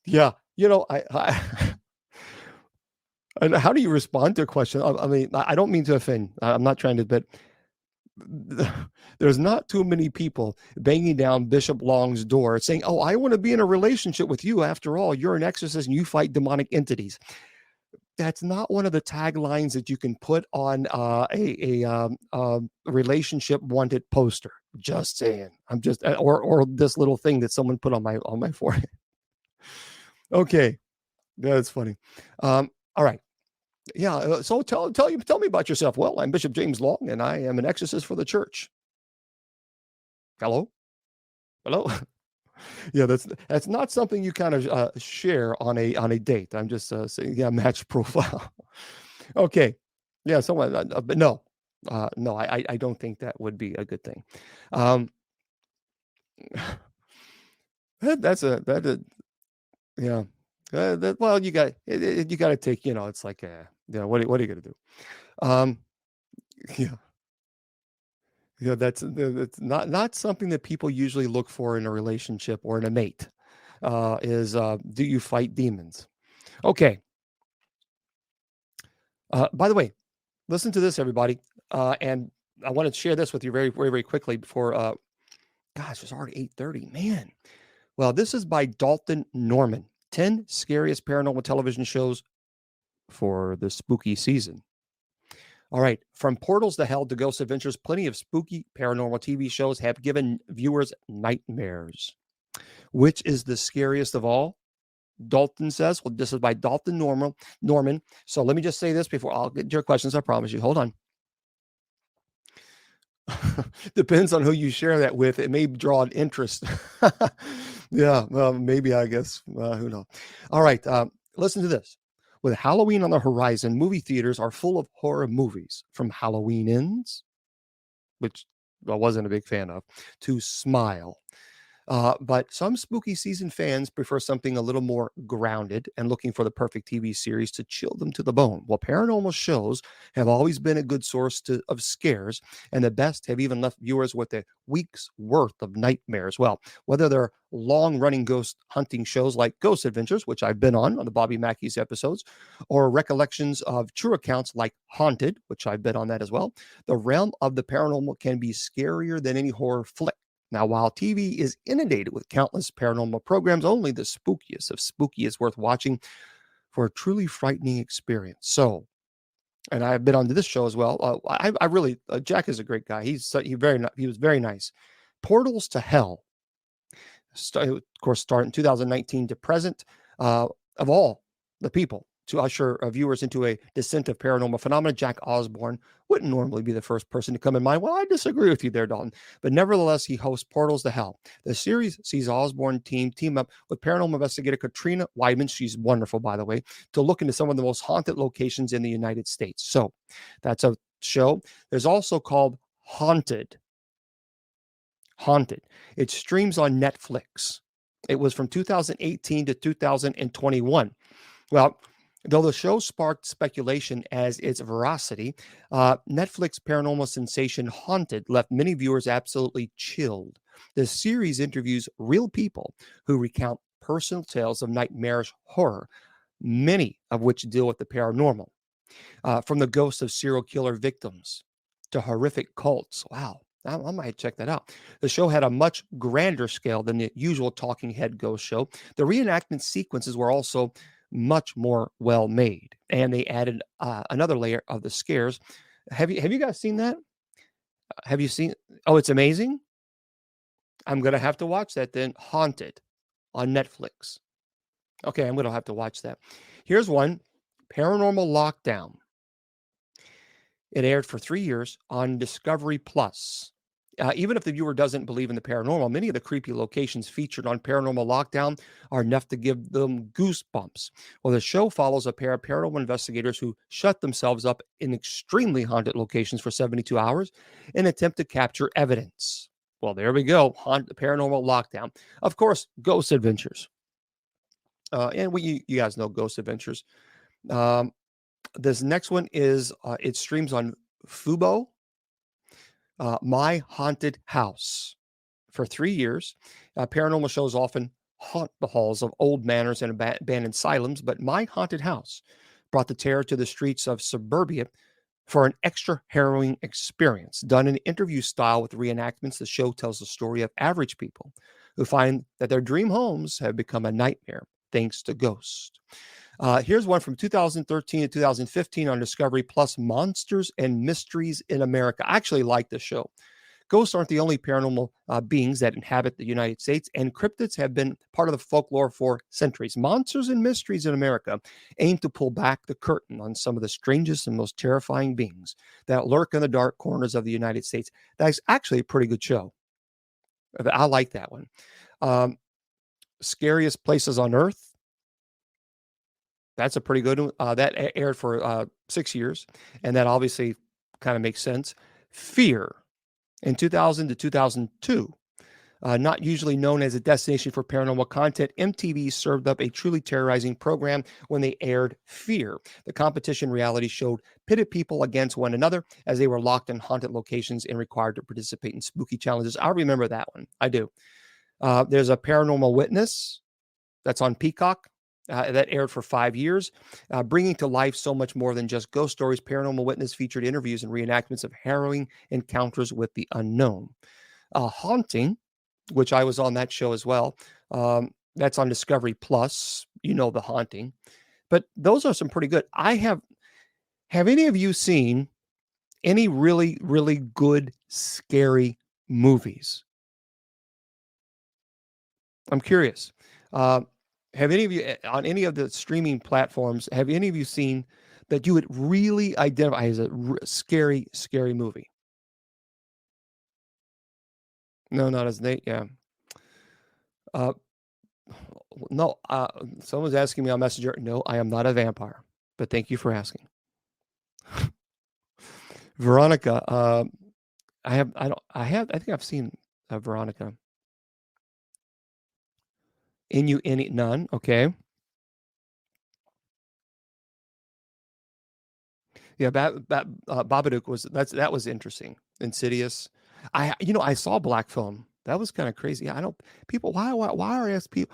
Speaker 1: Yeah, and how do you respond to a question? I mean, I don't mean to offend. I'm not trying to, but there's not too many people banging down Bishop Long's door saying, "Oh, I want to be in a relationship with you. After all, you're an exorcist and you fight demonic entities." That's not one of the taglines that you can put on a relationship wanted poster. Just saying. I'm just or this little thing that someone put on my forehead. Okay, that's funny. All right. Yeah. So tell me about yourself. Well, I'm Bishop James Long, and I am an exorcist for the church. Hello. Hello. Yeah, that's not something you kind of share on a date. I'm just saying, yeah, match profile. Okay. Yeah. Someone, but no, no, I don't think that would be a good thing. Um, That's a that is, yeah. Well, you got to take. It's like, what are you gonna do? Um, yeah, yeah. That's not something that people usually look for in a relationship or in a mate. Do you fight demons? Okay. By the way, listen to this, everybody. And I want to share this with you very, very, very quickly before. Gosh, it's already 8:30. Man. Well, this is by Dalton Norman. 10 scariest paranormal television shows for the spooky season. All right. From Portals to Hell to Ghost Adventures, plenty of spooky paranormal TV shows have given viewers nightmares. Which is the scariest of all? Dalton says. Well, this is by Dalton Norman. So let me just say this before I'll get to your questions. I promise you. Hold on. Depends on who you share that with. It may draw an interest. Yeah, well, maybe, I guess. Who knows? All right. Listen to this. With Halloween on the horizon, movie theaters are full of horror movies, from Halloween Ends, which I wasn't a big fan of, to Smile. But some spooky season fans prefer something a little more grounded and looking for the perfect TV series to chill them to the bone. Well, paranormal shows have always been a good source of scares, and the best have even left viewers with a week's worth of nightmares. Well, whether they're long running ghost hunting shows like Ghost Adventures, which I've been on the Bobby Mackey's episodes, or recollections of true accounts like Haunted, which I've been on that as well, the realm of the paranormal can be scarier than any horror flick. Now, while TV is inundated with countless paranormal programs, only the spookiest of spooky is worth watching for a truly frightening experience. So, and I've been on this show as well. I really, Jack is a great guy. He was very nice. Portals to Hell, of course, start in 2019 to present. Of all the people to usher viewers into a descent of paranormal phenomena, Jack Osborne wouldn't normally be the first person to come in mind. Well, I disagree with you there, Dalton. But nevertheless, he hosts Portals to Hell. The series sees Osborne team up with paranormal investigator Katrina Weidman. She's wonderful, by the way, to look into some of the most haunted locations in the United States. So that's a show. There's also called Haunted. Haunted. It streams on Netflix. It was from 2018 to 2021. Well, though the show sparked speculation as its veracity, Netflix paranormal sensation Haunted left many viewers absolutely chilled. The series interviews real people who recount personal tales of nightmarish horror, many of which deal with the paranormal, from the ghosts of serial killer victims to horrific cults. Wow. I might check that out. The show had a much grander scale than the usual talking head ghost show. The reenactment sequences were also much more well made, and they added another layer of the scares. Have you guys seen that? Have you seen? Oh, it's amazing. I'm gonna have to watch that then. Haunted on Netflix. Okay, I'm gonna have to watch that. Here's one: Paranormal Lockdown. It aired for 3 years on Discovery Plus. Even if the viewer doesn't believe in the paranormal, many of the creepy locations featured on Paranormal Lockdown are enough to give them goosebumps. Well, the show follows a pair of paranormal investigators who shut themselves up in extremely haunted locations for 72 hours in an attempt to capture evidence. Well, there we go. Paranormal Lockdown. Of course, Ghost Adventures. You guys know Ghost Adventures. This next one is it streams on Fubo. My Haunted House. For 3 years, paranormal shows often haunt the halls of old manors and abandoned asylums, but My Haunted House brought the terror to the streets of suburbia for an extra harrowing experience. Done in interview style with reenactments, the show tells the story of average people who find that their dream homes have become a nightmare thanks to ghosts. Here's one from 2013 to 2015 on Discovery Plus: Monsters and Mysteries in America. I actually like this show. Ghosts aren't the only paranormal beings that inhabit the United States, and cryptids have been part of the folklore for centuries. Monsters and Mysteries in America aim to pull back the curtain on some of the strangest and most terrifying beings that lurk in the dark corners of the United States. That's actually a pretty good show. I like that one. Scariest Places on Earth. That's a pretty good one. That aired for 6 years, and that obviously kind of makes sense. Fear in 2000 to 2002. Not usually known as a destination for paranormal content, MTV served up a truly terrorizing program when they aired Fear. The competition reality showed pitted people against one another as they were locked in haunted locations and required to participate in spooky challenges. I remember that one. I do. There's a Paranormal Witness that's on Peacock. That aired for 5 years, bringing to life so much more than just ghost stories. Paranormal Witness featured interviews and reenactments of harrowing encounters with the unknown. Haunting, which I was on that show as well. That's on Discovery Plus. You know, The Haunting, but those are some pretty good. Have any of you seen any really, really good scary movies? I'm curious. Have any of you on any of the streaming platforms? Have any of you seen that you would really identify as a scary, scary movie? No, not as Nate. Yeah. Uh, no. Someone's asking me on Messenger. No, I am not a vampire. But thank you for asking. Veronica. I have. I don't. I have. I think I've seen Veronica. None. Okay. Yeah, Babadook that was interesting. Insidious. I saw Black Phone. That was kind of crazy. I don't people why are ask people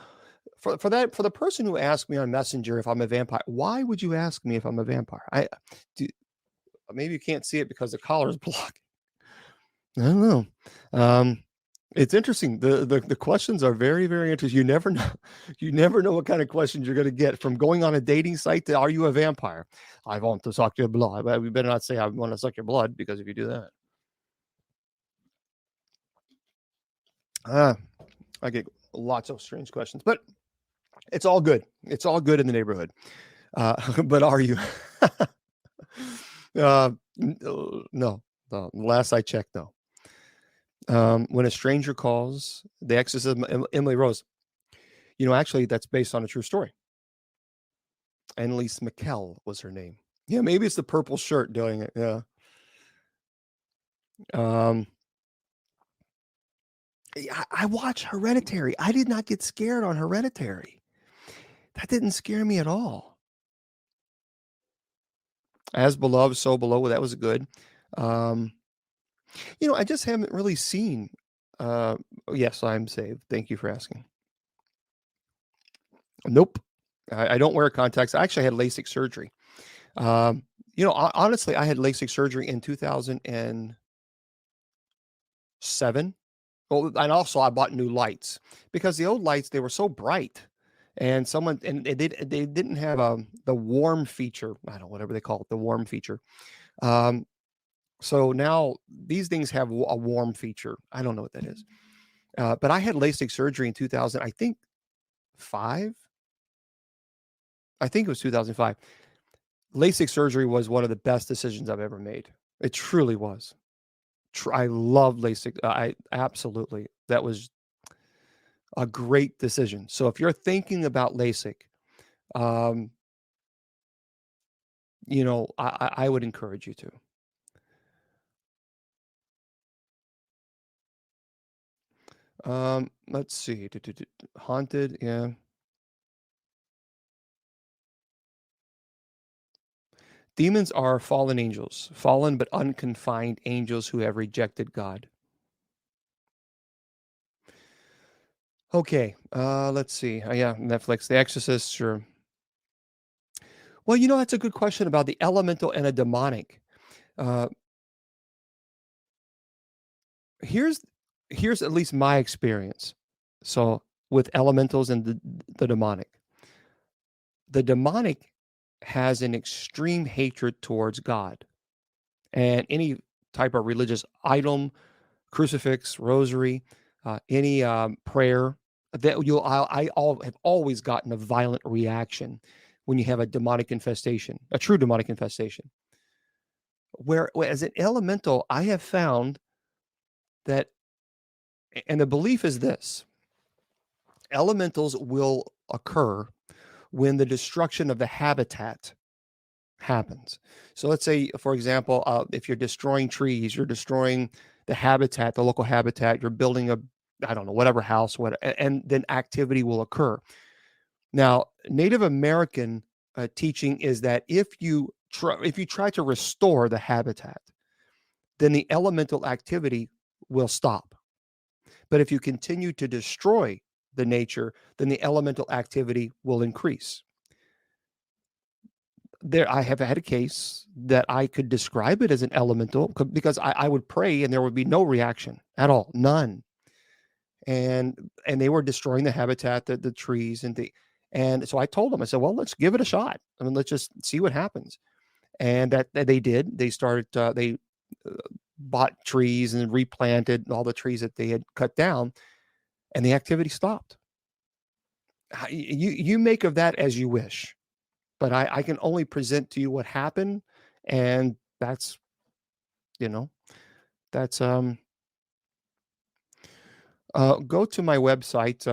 Speaker 1: for the person who asked me on Messenger if I'm a vampire, why would you ask me if I'm a vampire? I do maybe you can't see it because the collar is blocked. I don't know. It's interesting. The questions are very, very interesting. You never know. You never know what kind of questions you're going to get from going on a dating site to "Are you a vampire?" I want to suck your blood. But we better not say I want to suck your blood because if you do that, I get lots of strange questions. But it's all good. It's all good in the neighborhood. But are you? No. Last I checked, no. When a stranger calls, the exorcism, Emily Rose. Actually, that's based on a true story. Annalise McKell was her name. Yeah, maybe it's the purple shirt doing it. Yeah. I watched Hereditary. I did not get scared on Hereditary. That didn't scare me at all. As Beloved, So Below. That was good. I just haven't really seen. Yes, I'm saved. Thank you for asking. Nope. I don't wear contacts. I actually had LASIK surgery. Honestly, I had LASIK surgery in 2007. Well, and also I bought new lights because the old lights, they were so bright, and they didn't have the warm feature. I don't know, whatever they call it, the warm feature. So now these things have a warm feature. I don't know what that is. But I had LASIK surgery in 2000, I think 5. I think it was 2005. LASIK surgery was one of the best decisions I've ever made. It truly was. I love LASIK. I absolutely. That was a great decision. So if you're thinking about LASIK, I would encourage you to. Let's see. Haunted, yeah. Demons are fallen angels, fallen but unconfined angels who have rejected God. Okay, let's see. Yeah, Netflix, The Exorcist, sure. Well, that's a good question about the elemental and a demonic. Uh, here's at least my experience. So with elementals and the demonic. The demonic has an extreme hatred towards God and any type of religious item, crucifix, rosary, any prayer that have always gotten a violent reaction when you have a demonic infestation, a true demonic infestation. Whereas an elemental, I have found that, and the belief is this: elementals will occur when the destruction of the habitat happens. So let's say, for example, if you're destroying trees, you're destroying the habitat, the local habitat, you're building a I don't know, whatever house, and then activity will occur. Now, Native American teaching is that if you try to restore the habitat, then the elemental activity will stop. But if you continue to destroy the nature, then the elemental activity will increase. I have had a case that I could describe it as an elemental because I would pray and there would be no reaction at all, none. And they were destroying the habitat, the trees, and so I told them, I said, well, let's give it a shot. I mean, let's just see what happens. And that they did. They started. They bought trees and replanted all the trees that they had cut down, and the activity stopped. You make of that as you wish, but I can only present to you what happened, and that's you know that's go to my website.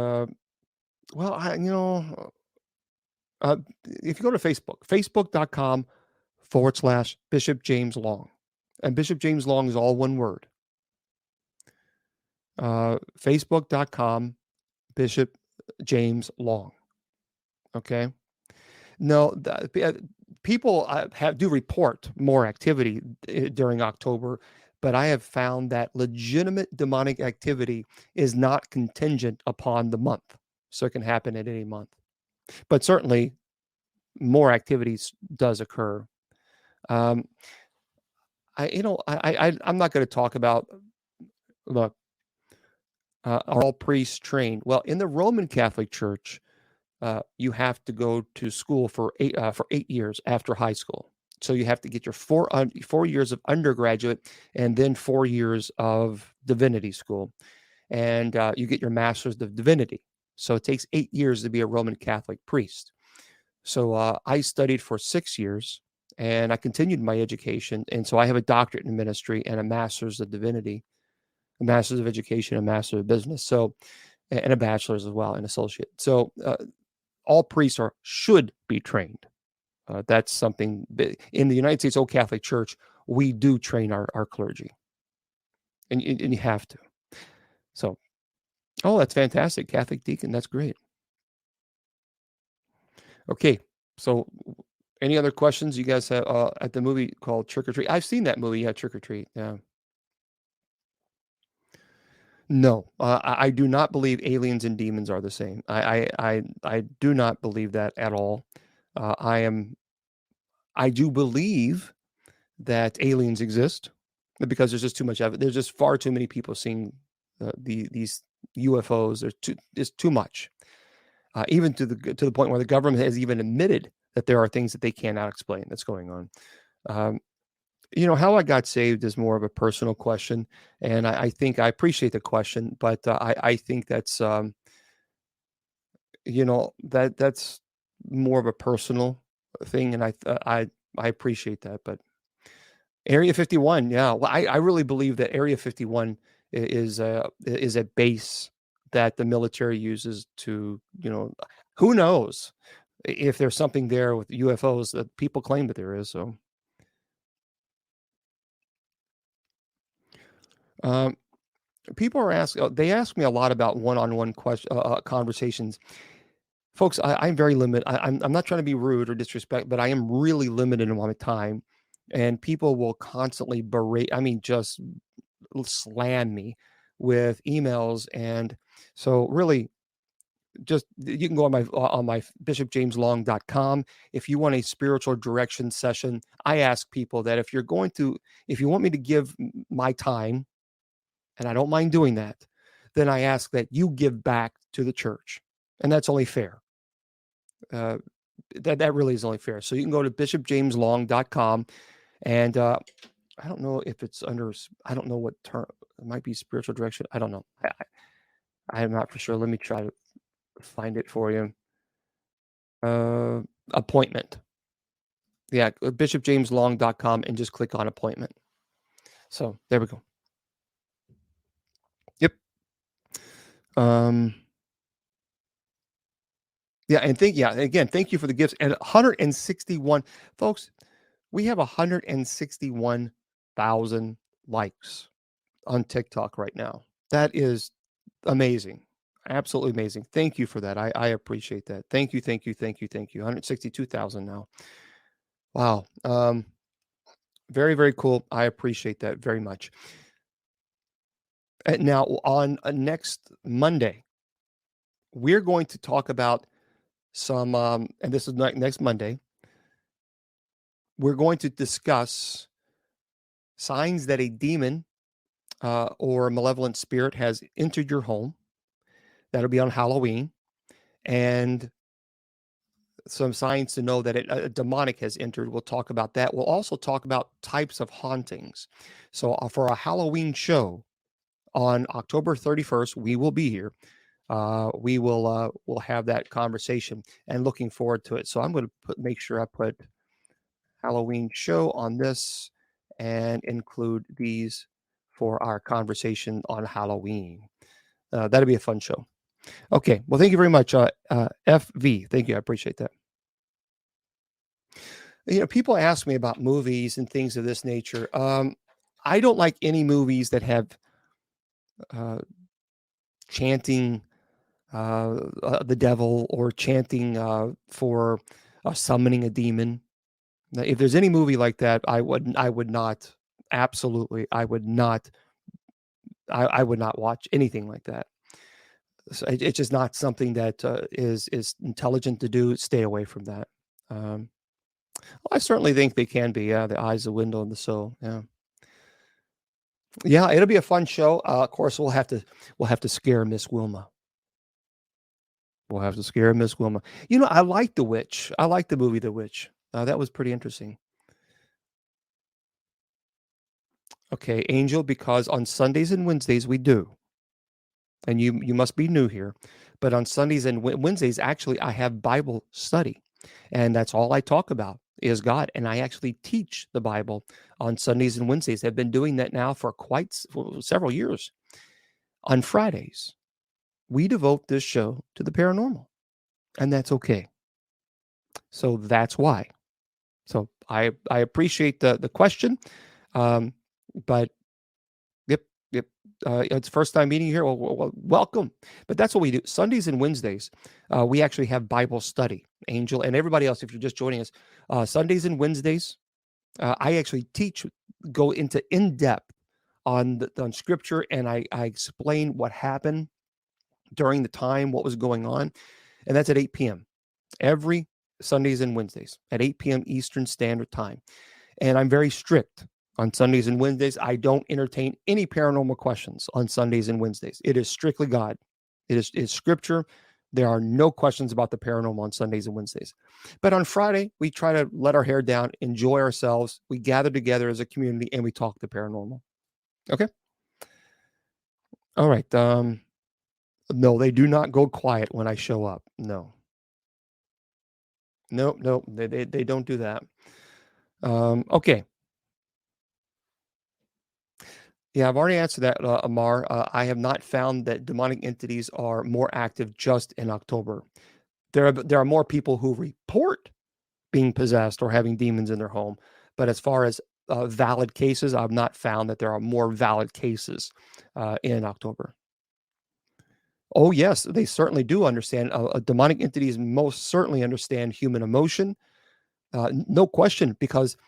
Speaker 1: Well, if you go to Facebook.com/Bishop James Long, and Bishop James Long is all one word. Facebook.com Bishop James Long. Okay. No, people do report more activity during October, but I have found that legitimate demonic activity is not contingent upon the month, so it can happen at any month. But certainly, more activities does occur. Um, I'm not going to talk about. Look, are all priests trained? Well, in the Roman Catholic Church, you have to go to school for 8 years after high school. So you have to get your 4 years of undergraduate and then 4 years of divinity school, and you get your master's of divinity. So it takes 8 years to be a Roman Catholic priest. So I studied for 6 years, and I continued my education, and so I have a doctorate in ministry and a master's of divinity, a master's of education, a master's of business. So and a bachelor's as well, an associate. So all priests should be trained. That's something in the United States Old Catholic Church, we do train our clergy, and you have to. So, oh, that's fantastic, Catholic deacon. That's great. Okay, so any other questions you guys have at the movie called Trick or Treat? I've seen that movie. Yeah, Trick or Treat. Yeah. No, I do not believe aliens and demons are the same. I do not believe that at all. I do believe that aliens exist because there's just too much evidence. There's just far too many people seeing these UFOs. There's too much, even to the point where the government has even admitted that there are things that they cannot explain that's going on. Um, how I got saved is more of a personal question, and I think I appreciate the question, but I think that's that's more of a personal thing, and I appreciate that, but Area 51, yeah. Well, I really believe that Area 51 is a base that the military uses to, who knows if there's something there with UFOs that people claim that there is. So, um, people are asking. They ask me a lot about one-on-one conversations. Folks, I'm very limited. I'm not trying to be rude or disrespect, but I am really limited in my time, and people will constantly berate. I mean, just slam me with emails, and so really just you can go on my bishopjameslong.com if you want a spiritual direction session. I ask people that if you want me to give my time, and I don't mind doing that, then I ask that you give back to the church, and that's only fair. That really is only fair. So you can go to bishopjameslong.com, and I don't know if it's under. I don't know what term. It might be spiritual direction. I don't know. I'm not for sure. Let me try to find it for you. Appointment. Yeah, bishopjameslong.com and just click on appointment. So there we go. Yep. Yeah, and again, thank you for the gifts. And 161 folks, we have 161,000 likes on TikTok right now. That is Amazing. Absolutely amazing. Thank you for that. I appreciate that. Thank you, thank you, thank you, thank you. 162,000 now. Wow. Very, very cool. I appreciate that very much. Now, on next Monday, we're going to talk about some, and this is next Monday, we're going to discuss signs that a demon or a malevolent spirit has entered your home. That'll be on Halloween. And some signs to know that a demonic has entered. We'll talk about that. We'll also talk about types of hauntings. So for a Halloween show on October 31st, we will be here. We'll have that conversation and looking forward to it. So I'm going to make sure I put Halloween show on this and include these for our conversation on Halloween. That'll be a fun show. Okay. Well, thank you very much, FV. Thank you. I appreciate that. People ask me about movies and things of this nature. I don't like any movies that have chanting the devil or chanting for summoning a demon. Now, if there's any movie like that, I would not. Absolutely, I would not. I would not watch anything like that. So it's just not something that is intelligent to do. Stay away from that. Well, I certainly think they can be. Yeah, the eye's the window and the soul. Yeah, yeah. It'll be a fun show. Of course, we'll have to scare Miss Wilma. We'll have to scare Miss Wilma. I like The Witch. I like the movie The Witch. That was pretty interesting. Okay, Angel, because on Sundays and Wednesdays we do. And you must be new here. But on Sundays and Wednesdays, actually, I have Bible study. And that's all I talk about is God. And I actually teach the Bible on Sundays and Wednesdays. I've been doing that now for several years. On Fridays, we devote this show to the paranormal. And that's okay. So that's why. So I appreciate the question. But yep. It's first time meeting here. Well, welcome. But that's what we do. Sundays and Wednesdays, we actually have Bible study. Angel and everybody else, if you're just joining us, Sundays and Wednesdays, I actually go into in depth on Scripture, and I explain what happened during the time, what was going on, and that's at 8 p.m. every Sundays and Wednesdays at 8 p.m. Eastern Standard Time. And I'm very strict. On Sundays and Wednesdays, I don't entertain any paranormal questions on Sundays and Wednesdays. It is strictly God. It is Scripture. There are no questions about the paranormal on Sundays and Wednesdays. But on Friday, we try to let our hair down, enjoy ourselves. We gather together as a community, and we talk the paranormal. Okay? All right. No, they do not go quiet when I show up. No. No, they don't do that. Okay. Yeah, I've already answered that, Amar. I have not found that demonic entities are more active just in October. There are more people who report being possessed or having demons in their home, but as far as valid cases, I've not found that there are more valid cases in October. Oh yes, they certainly do understand. Demonic entities most certainly understand human emotion. No question,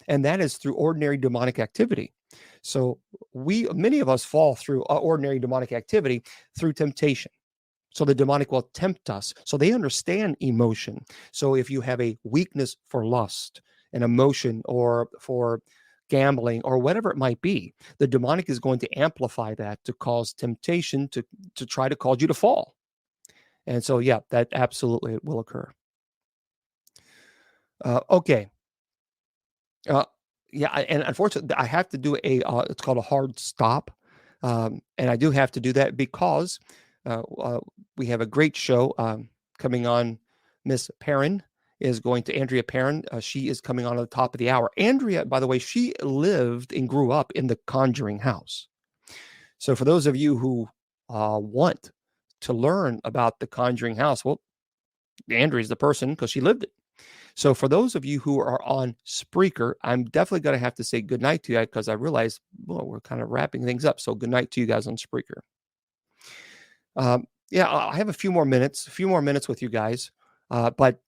Speaker 1: and that is through ordinary demonic activity. So many of us fall through ordinary demonic activity through temptation. So the demonic will tempt us. So they understand emotion. So if you have a weakness for lust, an emotion, or for gambling, or whatever it might be, the demonic is going to amplify that to cause temptation to try to cause you to fall. And so, yeah, that absolutely will occur. Okay. Yeah, and unfortunately, I have to do it's called a hard stop. And I do have to do that because we have a great show coming on. Miss Perrin is going to, Andrea Perrin. She is coming on at the top of the hour. Andrea, by the way, she lived and grew up in the Conjuring house. So for those of you who want to learn about the Conjuring house, well, Andrea's the person because she lived it. So for those of you who are on Spreaker, I'm definitely going to have to say goodnight to you because I realize, well, we're kind of wrapping things up. So good night to you guys on Spreaker. Yeah, I have a few more minutes with you guys, but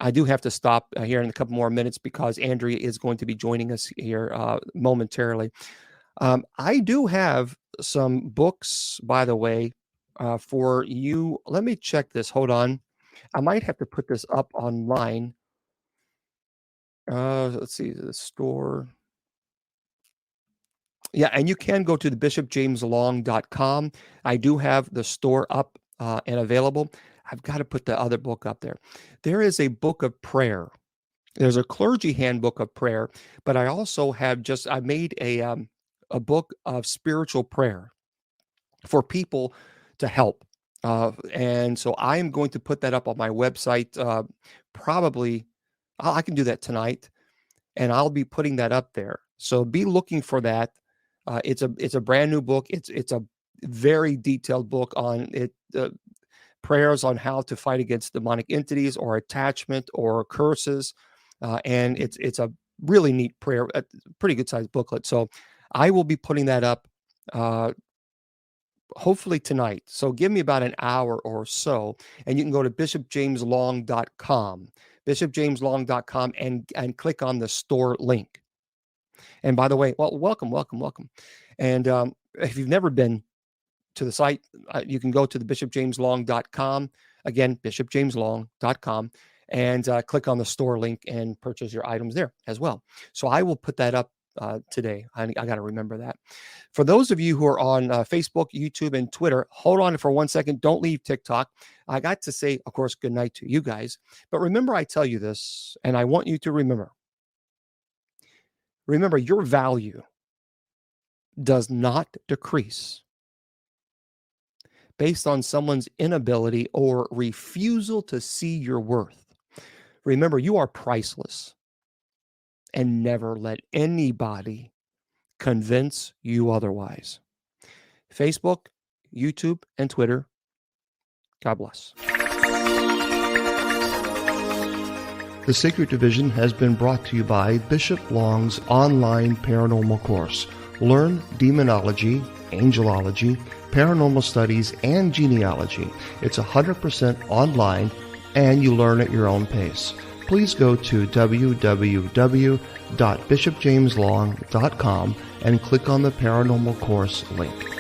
Speaker 1: I do have to stop here in a couple more minutes because Andrea is going to be joining us here momentarily. I do have some books, by the way, for you. Let me check this. Hold on. I might have to put this up online. Let's see, the store. Yeah, and you can go to the bishopjameslong.com. I do have the store up and available. I've got to put the other book up there. There is a book of prayer. There's a clergy handbook of prayer, but I also have I made a book of spiritual prayer for people to help. And so I am going to put that up on my website. Probably, I can do that tonight, and I'll be putting that up there. So be looking for that. It's a brand new book. It's a very detailed book on it. Prayers on how to fight against demonic entities or attachment or curses, and it's a really neat prayer, a pretty good sized booklet. So I will be putting that up hopefully tonight. So give me about an hour or so, and you can go to bishopjameslong.com, bishopjameslong.com, and click on the store link. And by the way, well, welcome. And if you've never been to the site, you can go to the bishopjameslong.com. Again, bishopjameslong.com, and click on the store link and purchase your items there as well. So I will put that up today. I got to remember that. For those of you who are on Facebook, YouTube, and Twitter, hold on for 1 second. Don't leave TikTok. I got to say, of course, good night to you guys. But remember, I tell you this, and I want you to remember. Remember, your value does not decrease based on someone's inability or refusal to see your worth. Remember, you are priceless, and never let anybody convince you otherwise. Facebook, YouTube, and Twitter. God bless.
Speaker 2: The Sacred Division has been brought to you by Bishop Long's online paranormal course. Learn demonology, angelology, paranormal studies, and genealogy. It's 100% online, and you learn at your own pace. Please go to www.bishopjameslong.com and click on the paranormal course link.